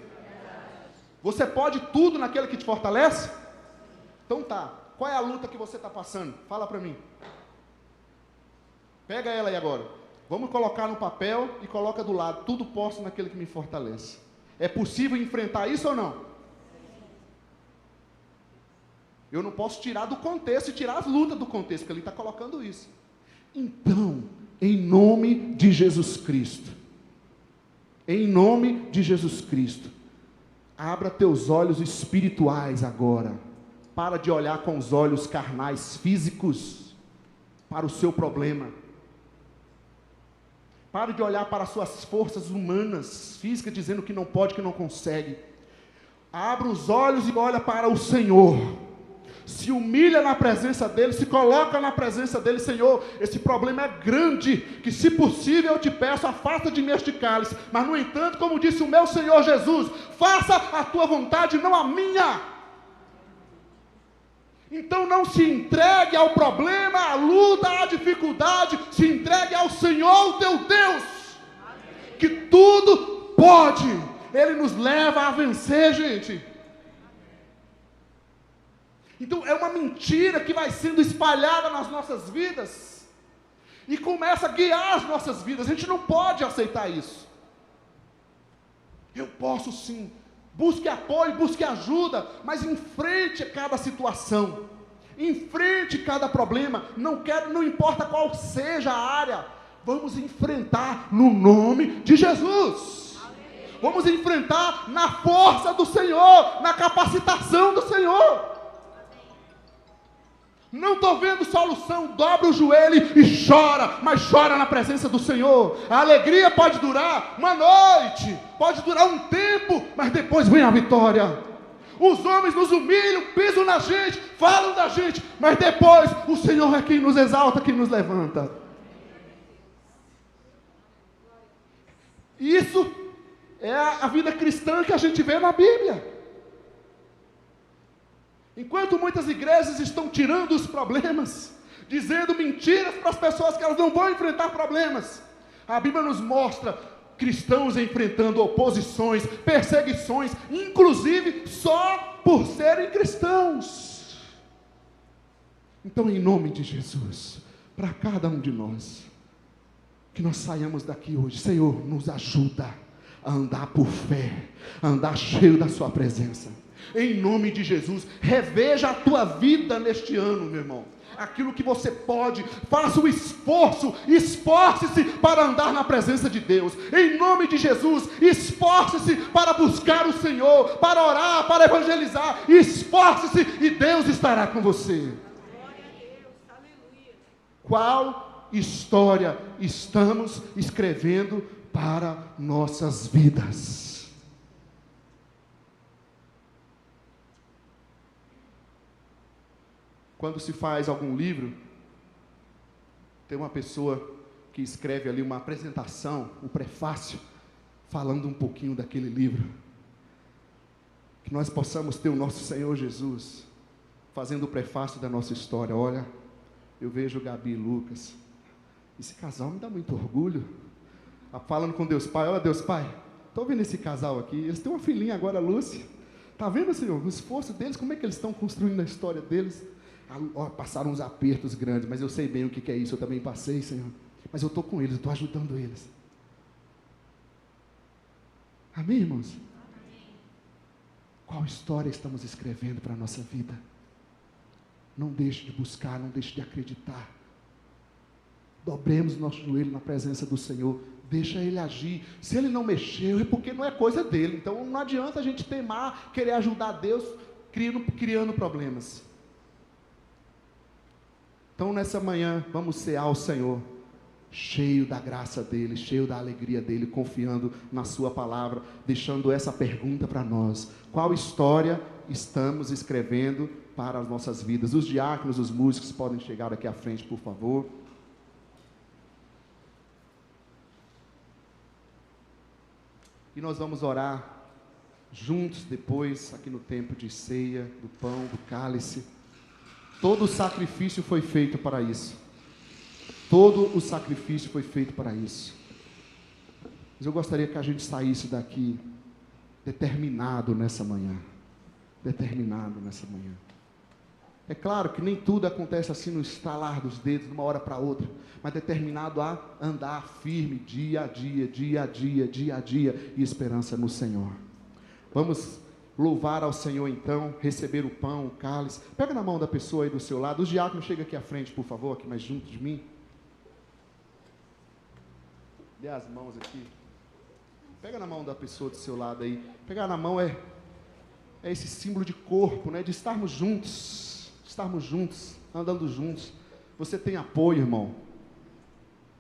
Você pode tudo naquele que te fortalece? Então tá. Qual é a luta que você está passando? Fala para mim. Pega ela aí agora. Vamos colocar no papel e coloca do lado: tudo posso naquele que me fortalece. É possível enfrentar isso ou não? Eu não posso tirar do contexto e tirar as lutas do contexto, porque ele está colocando isso. Então, em nome de Jesus Cristo, abra teus olhos espirituais agora. Para de olhar com os olhos carnais, físicos, para o seu problema. Pare de olhar para as suas forças humanas, físicas, dizendo que não pode, que não consegue. Abra os olhos e olha para o Senhor. Se humilha na presença dEle, se coloca na presença dEle: Senhor, esse problema é grande, que se possível eu te peço, afasta de mim este cálice. Mas no entanto, como disse o meu Senhor Jesus, faça a tua vontade, não a minha. Então não se entregue ao problema, à luta, à dificuldade, se entregue ao Senhor, teu Deus, que tudo pode. Ele nos leva a vencer, gente. Então é uma mentira que vai sendo espalhada nas nossas vidas e começa a guiar as nossas vidas. A gente não pode aceitar isso. Eu posso sim. Busque apoio, busque ajuda, mas enfrente cada situação, enfrente cada problema, não importa qual seja a área, vamos enfrentar no nome de Jesus, vamos enfrentar na força do Senhor, na capacitação do Senhor. Não estou vendo solução, dobra o joelho e chora, mas chora na presença do Senhor. A alegria pode durar uma noite, pode durar um tempo, mas depois vem a vitória. Os homens nos humilham, pisam na gente, falam da gente, mas depois o Senhor é quem nos exalta, quem nos levanta. Isso é a vida cristã que a gente vê na Bíblia. Enquanto muitas igrejas estão tirando os problemas, dizendo mentiras para as pessoas que elas não vão enfrentar problemas, a Bíblia nos mostra cristãos enfrentando oposições, perseguições, inclusive só por serem cristãos. Então, em nome de Jesus, para cada um de nós, que nós saiamos daqui hoje, Senhor, nos ajuda a andar por fé, a andar cheio da sua presença. Em nome de Jesus, reveja a tua vida neste ano, meu irmão. Aquilo que você pode, faça o esforço, esforce-se para andar na presença de Deus. Em nome de Jesus, esforce-se para buscar o Senhor, para orar, para evangelizar. Esforce-se e Deus estará com você.
Glória a Deus, aleluia.
Qual história estamos escrevendo para nossas vidas? Quando se faz algum livro, tem uma pessoa que escreve ali uma apresentação, um prefácio, falando um pouquinho daquele livro. Que nós possamos ter o nosso Senhor Jesus fazendo o prefácio da nossa história. Olha, eu vejo Gabi e Lucas. Esse casal me dá muito orgulho. Falando com Deus Pai, olha Deus Pai, estou vendo esse casal aqui, eles têm uma filhinha agora, Lúcia. Está vendo, Senhor, o esforço deles, como é que eles estão construindo a história deles? Passaram uns apertos grandes, mas eu sei bem o que é isso, eu também passei, Senhor. Mas eu estou com eles, eu estou ajudando eles. Amém, irmãos? Amém. Qual história estamos escrevendo para a nossa vida? Não deixe de buscar, não deixe de acreditar. Dobremos nosso joelho na presença do Senhor. Deixa Ele agir. Se Ele não mexeu, é porque não é coisa dele. Então não adianta a gente temar, querer ajudar Deus, criando problemas. Então nessa manhã, vamos cear ao Senhor, cheio da graça dEle, cheio da alegria dEle, confiando na sua palavra, deixando essa pergunta para nós: qual história estamos escrevendo para as nossas vidas? Os diáconos, os músicos podem chegar aqui à frente, por favor. E nós vamos orar juntos depois, aqui no tempo de ceia, do pão, do cálice. Todo o sacrifício foi feito para isso. Todo o sacrifício foi feito para isso. Mas eu gostaria que a gente saísse daqui determinado nessa manhã. Determinado nessa manhã. É claro que nem tudo acontece assim no estalar dos dedos, de uma hora para outra, mas determinado a andar firme, dia a dia, dia a dia, dia a dia, e esperança no Senhor. Vamos louvar ao Senhor então, receber o pão, o cálice. Pega na mão da pessoa aí do seu lado. Os diáconos, chega aqui à frente, por favor, aqui mais junto de mim. Dê as mãos aqui. Pega na mão da pessoa do seu lado aí. Pegar na mão é esse símbolo de corpo, né? De estarmos juntos, andando juntos. Você tem apoio, irmão.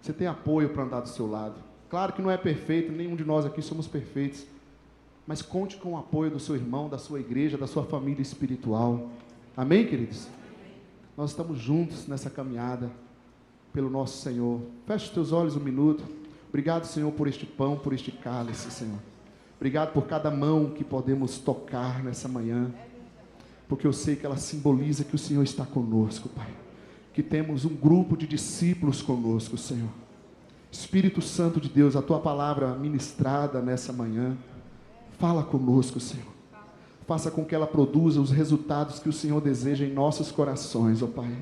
Você tem apoio para andar do seu lado. Claro que não é perfeito, nenhum de nós aqui somos perfeitos. Mas conte com o apoio do seu irmão, da sua igreja, da sua família espiritual. Amém, queridos? Nós estamos juntos nessa caminhada pelo nosso Senhor. Feche os teus olhos um minuto. Obrigado, Senhor, por este pão, por este cálice, Senhor. Obrigado por cada mão que podemos tocar nessa manhã. porque eu sei que ela simboliza que o Senhor está conosco, Pai. Que temos um grupo de discípulos conosco, Senhor. Espírito Santo de Deus, a Tua palavra ministrada nessa manhã, fala conosco, Senhor. Faça com que ela produza os resultados que o Senhor deseja em nossos corações, ó Pai.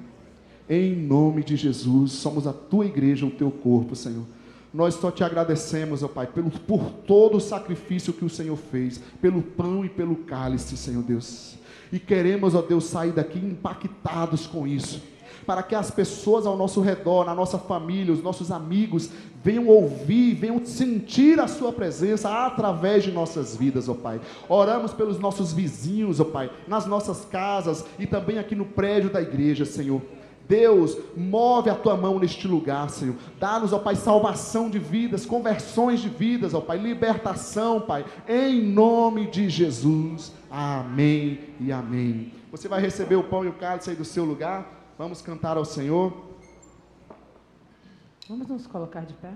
Em nome de Jesus, somos a Tua igreja, o Teu corpo, Senhor. Nós só Te agradecemos, ó Pai, por todo o sacrifício que o Senhor fez, pelo pão e pelo cálice, Senhor Deus. E queremos, ó Deus, sair daqui impactados com isso, para que as pessoas ao nosso redor, na nossa família, os nossos amigos, venham ouvir, venham sentir a Sua presença através de nossas vidas, ó Pai. Oramos pelos nossos vizinhos, ó Pai, nas nossas casas e também aqui no prédio da igreja, Senhor. Deus, move a Tua mão neste lugar, Senhor. Dá-nos, ó Pai, salvação de vidas, conversões de vidas, ó Pai, libertação, Pai, em nome de Jesus. Amém e amém. Você vai receber o pão e o cálice aí do seu lugar. Vamos cantar ao Senhor.
Vamos nos colocar de pé.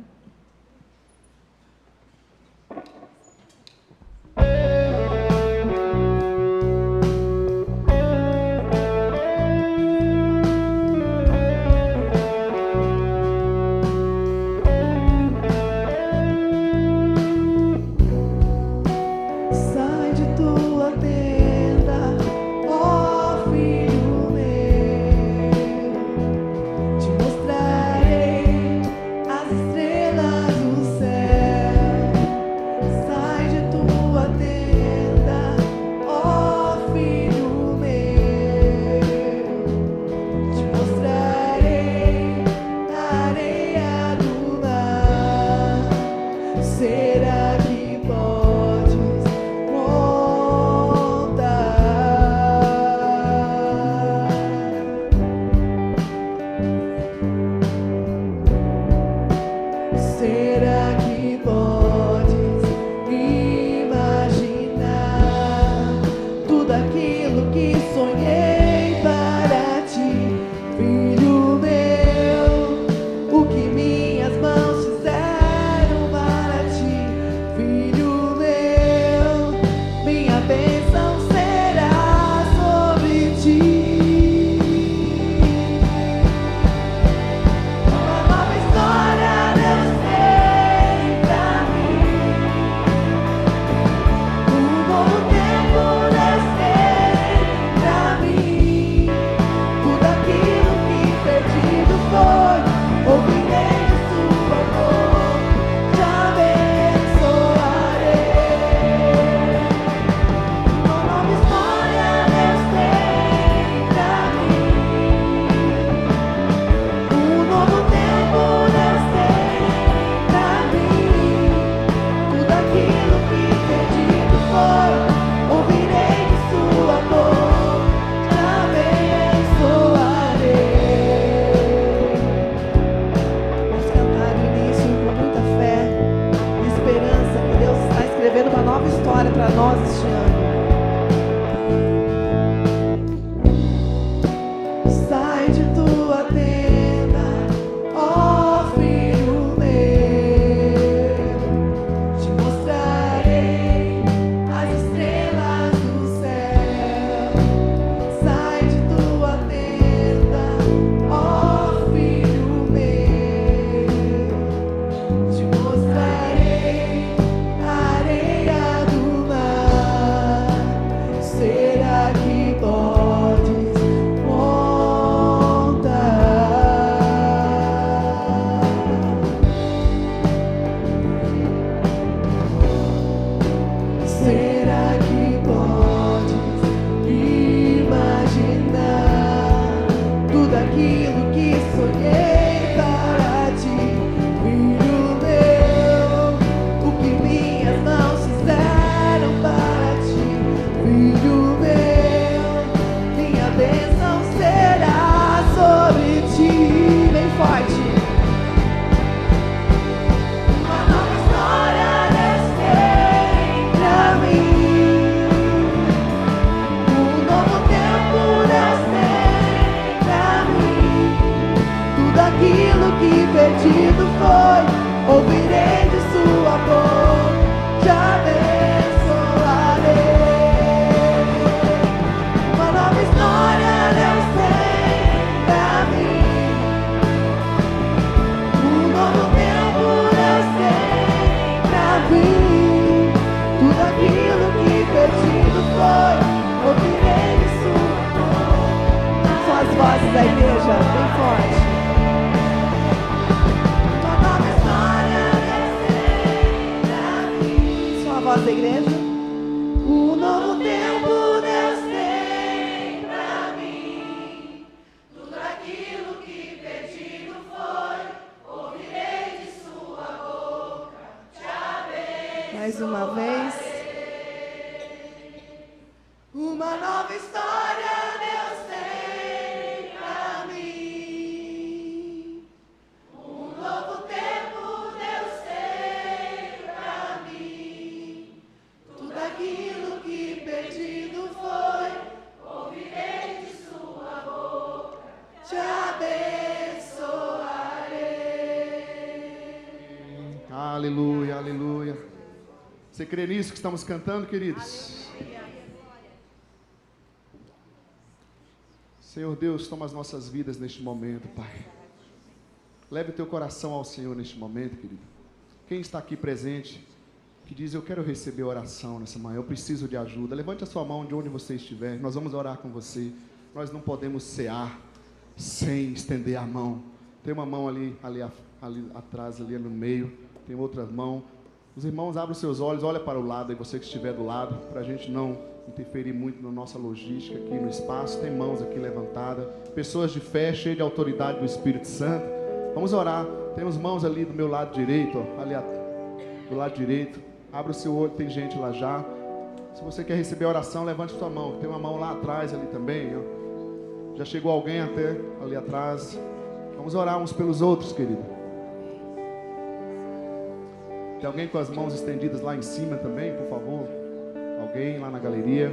Te mostrarei a areia do mar.
mim. Tudo aquilo que pedido foi, ouvirei de sua boca. São as vozes da igreja, bem forte. Uma nova história descer pra mim. São a voz da igreja. Um novo tempo Deus tem pra mim. Tudo aquilo que pedido foi, ouvirei de sua boca. Te abençoarei. Mais uma vez. Uma nova história Deus tem pra mim. Um novo tempo Deus tem pra mim. Tudo aquilo que pedido foi, ouvirei de sua boca. Te abençoarei.
Aleluia, aleluia. Você crê nisso que estamos cantando, queridos? Senhor Deus, toma as nossas vidas neste momento, Pai. Leve o teu coração ao Senhor neste momento, querido. Quem está aqui presente, que diz, eu quero receber oração nessa manhã, eu preciso de ajuda. Levante a sua mão de onde você estiver, nós vamos orar com você. Nós não podemos cear sem estender a mão. Tem uma mão ali atrás, ali no meio, tem outra mão. Os irmãos, abram os seus olhos, olha para o lado, aí você que estiver do lado, para a gente não interferir muito na nossa logística aqui no espaço. Tem mãos aqui levantadas, pessoas de fé, cheias de autoridade do Espírito Santo. Vamos orar. Temos mãos ali do meu lado direito, ó, ali do lado direito. Abra o seu olho, tem gente lá já. Se você quer receber a oração, levante sua mão. Tem uma mão lá atrás ali também, ó. Já chegou alguém até ali atrás. Vamos orar uns pelos outros, querido. Tem alguém com as mãos estendidas lá em cima também, por favor? Alguém lá na galeria?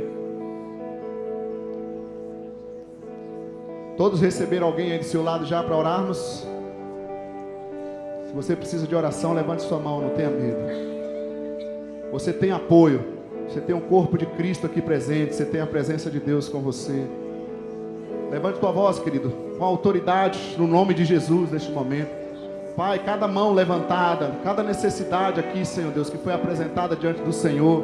Todos receberam alguém aí do seu lado já para orarmos? Se você precisa de oração, levante sua mão, não tenha medo. Você tem apoio, você tem o corpo de Cristo aqui presente, você tem a presença de Deus com você. Levante tua voz, querido, com autoridade, no nome de Jesus, neste momento. Pai, cada mão levantada, cada necessidade aqui, Senhor Deus, que foi apresentada diante do Senhor,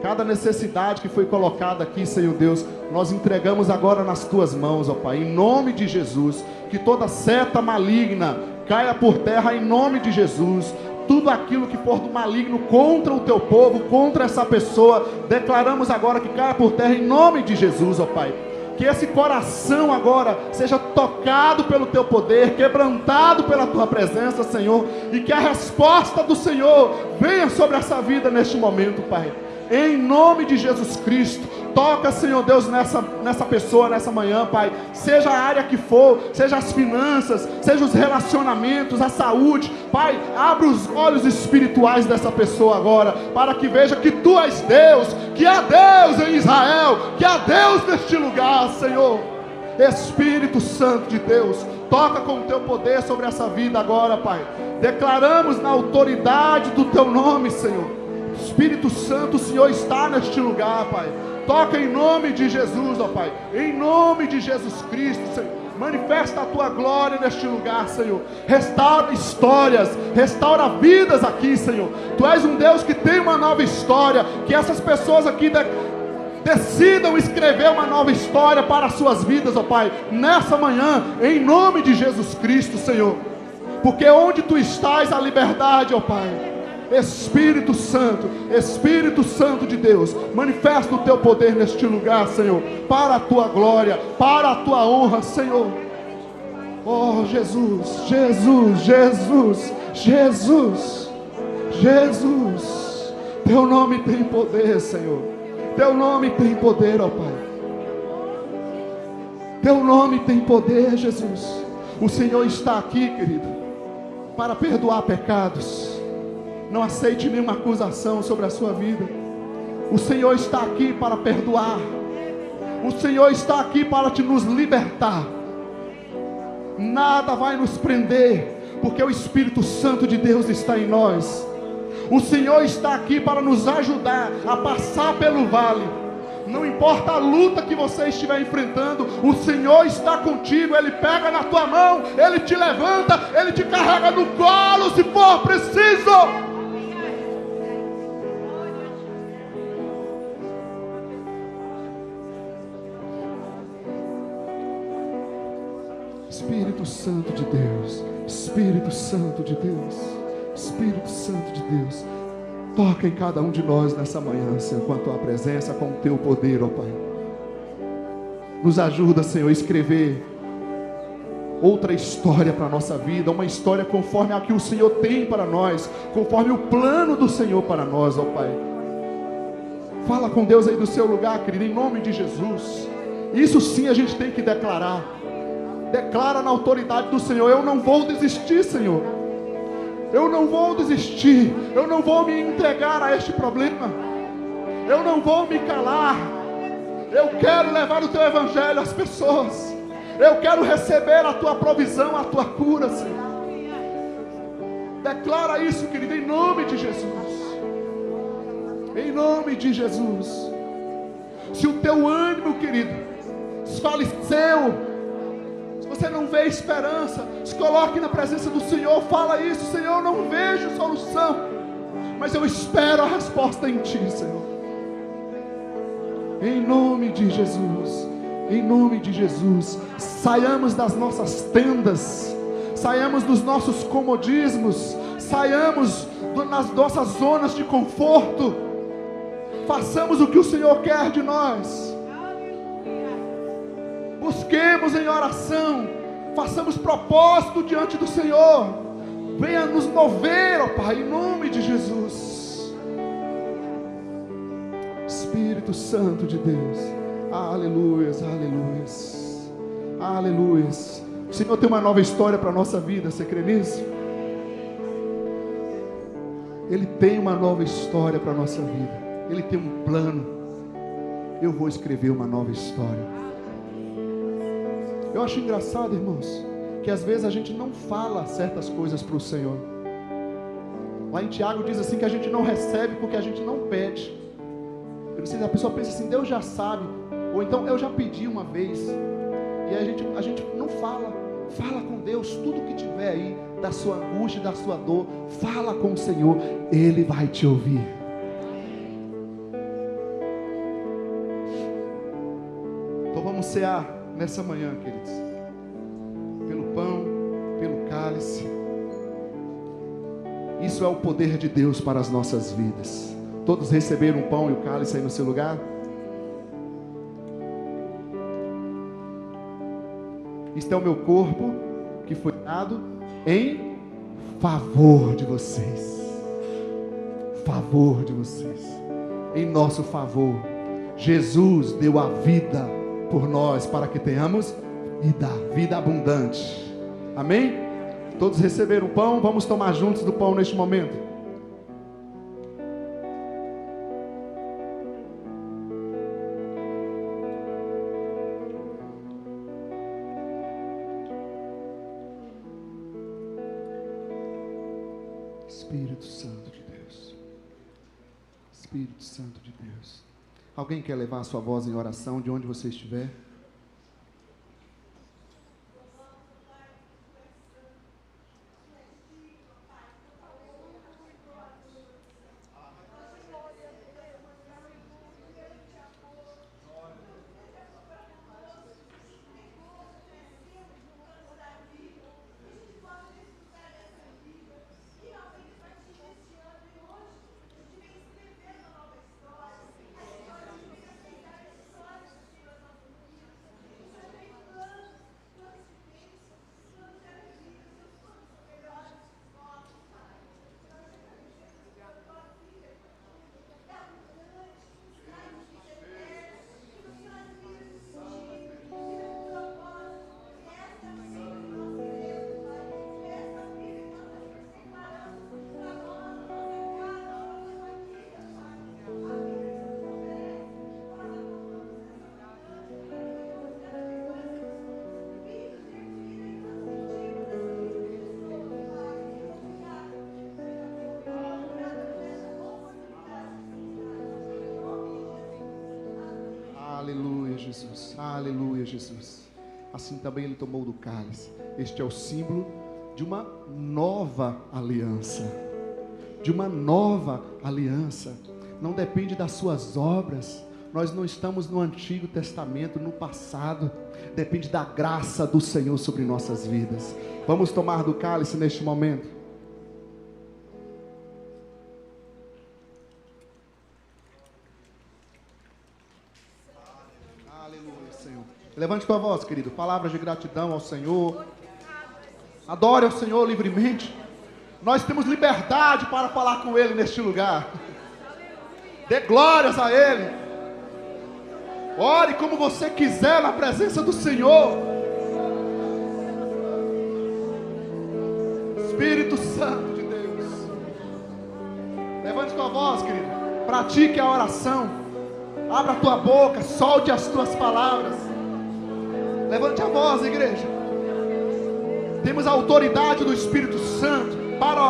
cada necessidade que foi colocada aqui, Senhor Deus, nós entregamos agora nas tuas mãos, ó Pai, em nome de Jesus. Que toda seta maligna caia por terra em nome de Jesus. Tudo aquilo que for do maligno contra o teu povo, contra essa pessoa, declaramos agora que caia por terra em nome de Jesus, ó Pai. Que esse coração agora seja tocado pelo teu poder, quebrantado pela tua presença, Senhor, e que a resposta do Senhor venha sobre essa vida neste momento, Pai. Em nome de Jesus Cristo, toca, Senhor Deus, nessa pessoa, nessa manhã, Pai. Seja a área que for, seja as finanças, seja os relacionamentos, a saúde, Pai. Abra os olhos espirituais dessa pessoa agora, para que veja que Tu és Deus, que há Deus em Israel, que há Deus neste lugar, Senhor. Espírito Santo de Deus, toca com o Teu poder sobre essa vida agora, Pai. Declaramos na autoridade do Teu nome, Senhor. Espírito Santo, o Senhor está neste lugar, Pai. Toca em nome de Jesus, ó Pai. Em nome de Jesus Cristo, Senhor. Manifesta a Tua glória neste lugar, Senhor. Restaura histórias, restaura vidas aqui, Senhor. Tu és um Deus que tem uma nova história. Que essas pessoas aqui decidam escrever uma nova história para as suas vidas, ó Pai. Nessa manhã, em nome de Jesus Cristo, Senhor. Porque onde Tu estás, a liberdade, ó Pai. Espírito Santo de Deus, manifesta o Teu poder neste lugar, Senhor, para a Tua glória, para a Tua honra, Senhor. Oh Jesus, Jesus, Jesus, Jesus, Jesus, Teu nome tem poder, Senhor. Teu nome tem poder, ó Pai. Teu nome tem poder, Jesus. O Senhor está aqui, querido, para perdoar pecados. Não aceite nenhuma acusação sobre a sua vida. O Senhor está aqui para perdoar. O Senhor está aqui para nos libertar. Nada vai nos prender, porque o Espírito Santo de Deus está em nós. O Senhor está aqui para nos ajudar a passar pelo vale. Não importa a luta que você estiver enfrentando, o Senhor está contigo. Ele pega na tua mão, Ele te levanta, Ele te carrega no colo se for preciso. Espírito Santo de Deus, Espírito Santo de Deus, Espírito Santo de Deus, toca em cada um de nós nessa manhã, Senhor, com a Tua presença, com o Teu poder, ó Pai. Nos ajuda, Senhor, a escrever outra história para a nossa vida, uma história conforme a que o Senhor tem para nós, conforme o plano do Senhor para nós, ó Pai. Fala com Deus aí do seu lugar, querido, em nome de Jesus. Isso sim a gente tem que declarar. Declara na autoridade do Senhor: eu não vou desistir, Senhor. Eu não vou desistir. Eu não vou me entregar a este problema. Eu não vou me calar. Eu quero levar o Teu Evangelho às pessoas. Eu quero receber a Tua provisão, a Tua cura, Senhor. Declara isso, querido, em nome de Jesus. Em nome de Jesus. Se o teu ânimo, querido, desfaleceu, se você não vê esperança, se coloque na presença do Senhor. Fala isso: Senhor, eu não vejo solução, mas eu espero a resposta em Ti, Senhor. Em nome de Jesus, em nome de Jesus. Saiamos das nossas tendas, saiamos dos nossos comodismos, saiamos das nossas zonas de conforto. Façamos o que o Senhor quer de nós. Busquemos em oração, façamos propósito diante do Senhor. Venha nos mover, ó Pai, em nome de Jesus. Espírito Santo de Deus, aleluias, aleluias, aleluias. O Senhor tem uma nova história para a nossa vida, você crê nisso? Ele tem uma nova história para a nossa vida. Ele tem um plano. Eu vou escrever uma nova história. Eu acho engraçado, irmãos, que às vezes a gente não fala certas coisas para o Senhor. Lá em Tiago diz assim, que a gente não recebe porque a gente não pede. Eu não sei, a pessoa pensa assim: Deus já sabe, ou então eu já pedi uma vez. E a gente não fala. Fala com Deus tudo que tiver aí, da sua angústia, da sua dor. Fala com o Senhor, Ele vai te ouvir. Então vamos cear nessa manhã, queridos, pelo pão, pelo cálice. Isso é o poder de Deus para as nossas vidas. Todos receberam o pão e o cálice aí no seu lugar? Isto é o meu corpo, que foi dado em favor de vocês. Favor de vocês. Em nosso favor. Jesus deu a vida por nós, para que tenhamos vida abundante. Amém? Todos receberam o pão? Vamos tomar juntos do pão neste momento. Espírito Santo de Deus, Espírito Santo de Deus. Alguém quer levar a sua voz em oração de onde você estiver? Aleluia, Jesus. Aleluia, Jesus. Assim também Ele tomou do cálice. Este é o símbolo de uma nova aliança. De uma nova aliança. Não depende das suas obras. Nós não estamos no Antigo Testamento, no passado. Depende da graça do Senhor sobre nossas vidas. Vamos tomar do cálice neste momento. Aleluia, Senhor. Levante tua voz, querido. Palavras de gratidão ao Senhor. Adore ao Senhor livremente. Nós temos liberdade para falar com Ele neste lugar. Dê glórias a Ele. Ore como você quiser na presença do Senhor. Espírito Santo de Deus. Levante tua voz, querido. Pratique a oração. Abra a tua boca. Solte as tuas palavras. Levante a voz, igreja. Temos a autoridade do Espírito Santo para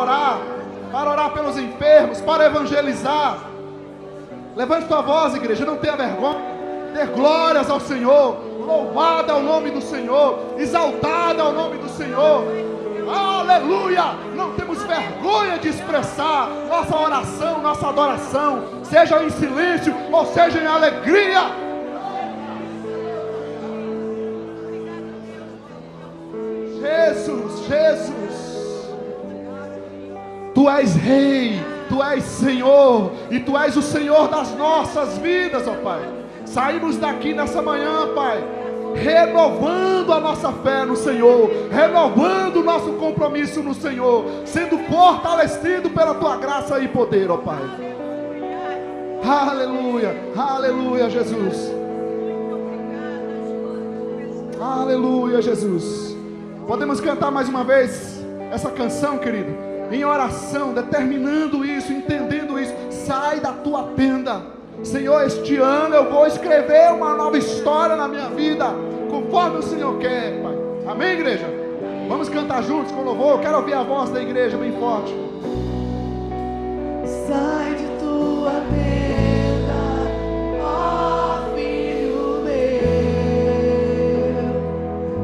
orar pelos enfermos, para evangelizar. Levante tua voz, igreja, não tenha vergonha. Dê glórias ao Senhor. Louvada é o nome do Senhor. Exaltada é o nome do Senhor. Aleluia. Não temos vergonha de expressar nossa oração, nossa adoração, seja em silêncio ou seja em alegria. Jesus, Jesus, Tu és Rei, Tu és Senhor, e Tu és o Senhor das nossas vidas, ó Pai. Saímos daqui nessa manhã, Pai, renovando a nossa fé no Senhor, renovando o nosso compromisso no Senhor, sendo fortalecido pela Tua graça e poder, ó Pai. Aleluia, aleluia, Jesus. Aleluia, Jesus. Podemos cantar mais uma vez essa canção, querido, em oração, determinando isso, entendendo isso. Sai da tua tenda. Senhor, este ano eu vou escrever uma nova história na minha vida, conforme o Senhor quer, Pai. Amém, igreja? Vamos cantar juntos com louvor. Eu quero ouvir a voz da igreja bem forte.
Sai de tua tenda, ó filho meu,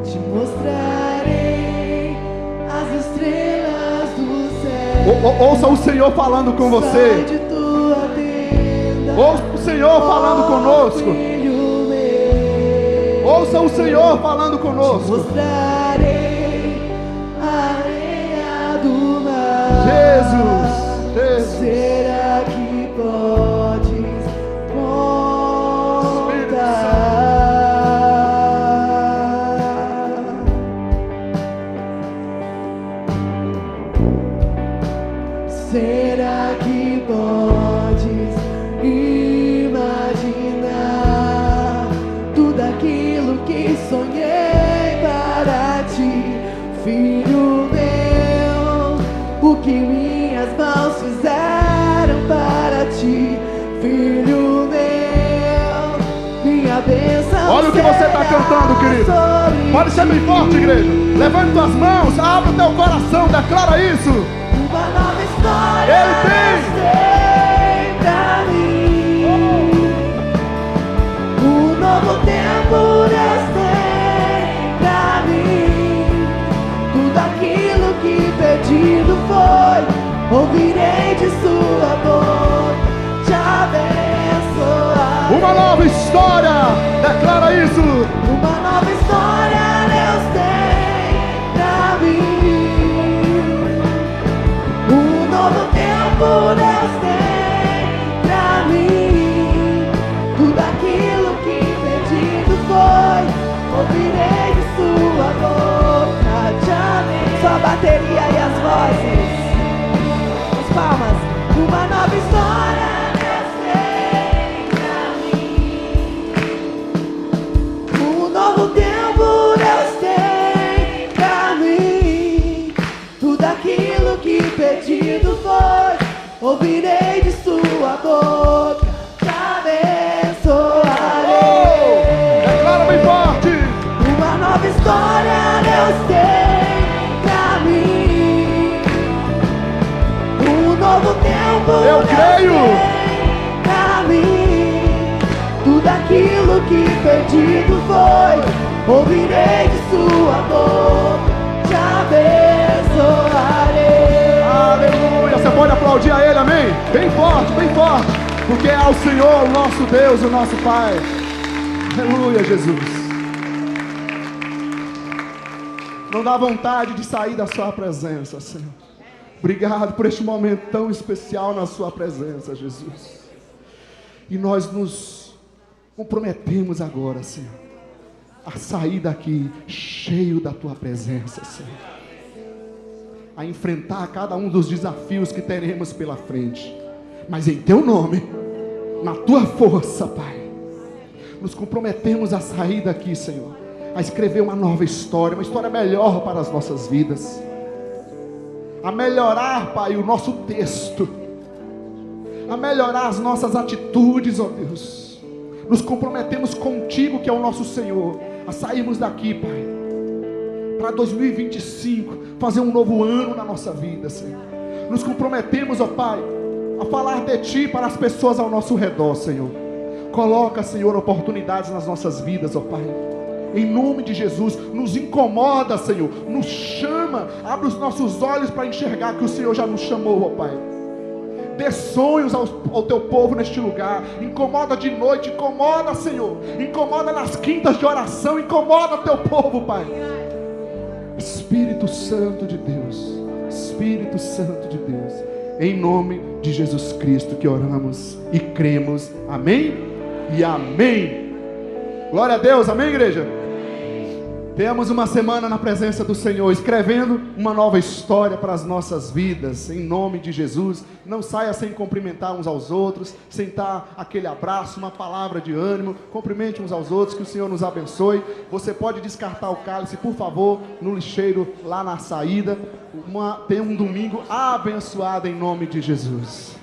te mostrarei as estrelas do céu.
Ouça o Senhor falando com você.
Sai de tua tenda,
ouça o Senhor falando conosco.
filho meu,
Ouça o Senhor falando
te
conosco.
mostrarei a areia do mar.
Jesus, Jesus.
Será que podes contar? Será que podes imaginar tudo aquilo que sonhei para ti, filho meu? O que minhas mãos fizeram para ti, filho meu? Minha bênção.
Olha o que você está cantando, querido. Pode ser bem forte, igreja. Levante tuas mãos, abre o teu coração, declara isso.
Uma nova história
Ele tem
pra mim. Um novo tempo Deus tem pra mim. Tudo aquilo que perdido foi, ouvirei de sua boca, te abençoarei.
uma nova história, declara isso.
Uma nova história Deus tem pra mim. Um novo tempo Deus tem pra mim. Tudo aquilo que perdido foi, ouvirei de sua boca, te abençoarei. Só a bateria e as vozes, as palmas. Uma nova história Deus tem pra mim. Um novo tempo Deus tem pra mim. Tudo aquilo que perdido foi, ouvirei de sua boca, te abençoarei.
Declara bem forte.
Uma nova história Deus tem pra mim. Um novo tempo
Eu
Deus
creio.
tem pra mim. Tudo aquilo que perdido foi, ouvirei de sua boca, te abençoarei.
Aleluia. Você pode aplaudir a Ele, amém? Bem forte, bem forte. Porque é ao Senhor, o nosso Deus, o nosso Pai. Aleluia, Jesus. Não dá vontade de sair da sua presença, Senhor. Obrigado por este momento tão especial na sua presença, Jesus. E nós nos comprometemos agora, Senhor, a sair daqui cheio da tua presença, Senhor. A enfrentar cada um dos desafios que teremos pela frente. Mas em teu nome, na tua força, Pai, nos comprometemos a sair daqui, Senhor, a escrever uma nova história, uma história melhor para as nossas vidas, a melhorar, Pai, o nosso texto, a melhorar as nossas atitudes, ó Deus. Nos comprometemos contigo, que é o nosso Senhor, a sairmos daqui, Pai, para 2025, fazer um novo ano na nossa vida, Senhor. Nos comprometemos, ó Pai, a falar de Ti para as pessoas ao nosso redor, Senhor. Coloca, Senhor, oportunidades nas nossas vidas, ó Pai. Em nome de Jesus, nos incomoda, Senhor, nos chama, abre os nossos olhos para enxergar que o Senhor já nos chamou, ó Pai. Dê sonhos ao teu povo neste lugar. Incomoda de noite, incomoda, Senhor. Incomoda nas quintas de oração, incomoda teu povo, Pai. Espírito Santo de Deus, Espírito Santo de Deus, em nome de Jesus Cristo que oramos e cremos. Amém e amém. Glória a Deus, amém, igreja? Temos uma semana na presença do Senhor, escrevendo uma nova história para as nossas vidas, em nome de Jesus. Não saia sem cumprimentar uns aos outros, sem dar aquele abraço, uma palavra de ânimo. Cumprimente uns aos outros, que o Senhor nos abençoe. Você pode descartar o cálice, por favor, no lixeiro lá na saída. Tenha um domingo abençoado em nome de Jesus.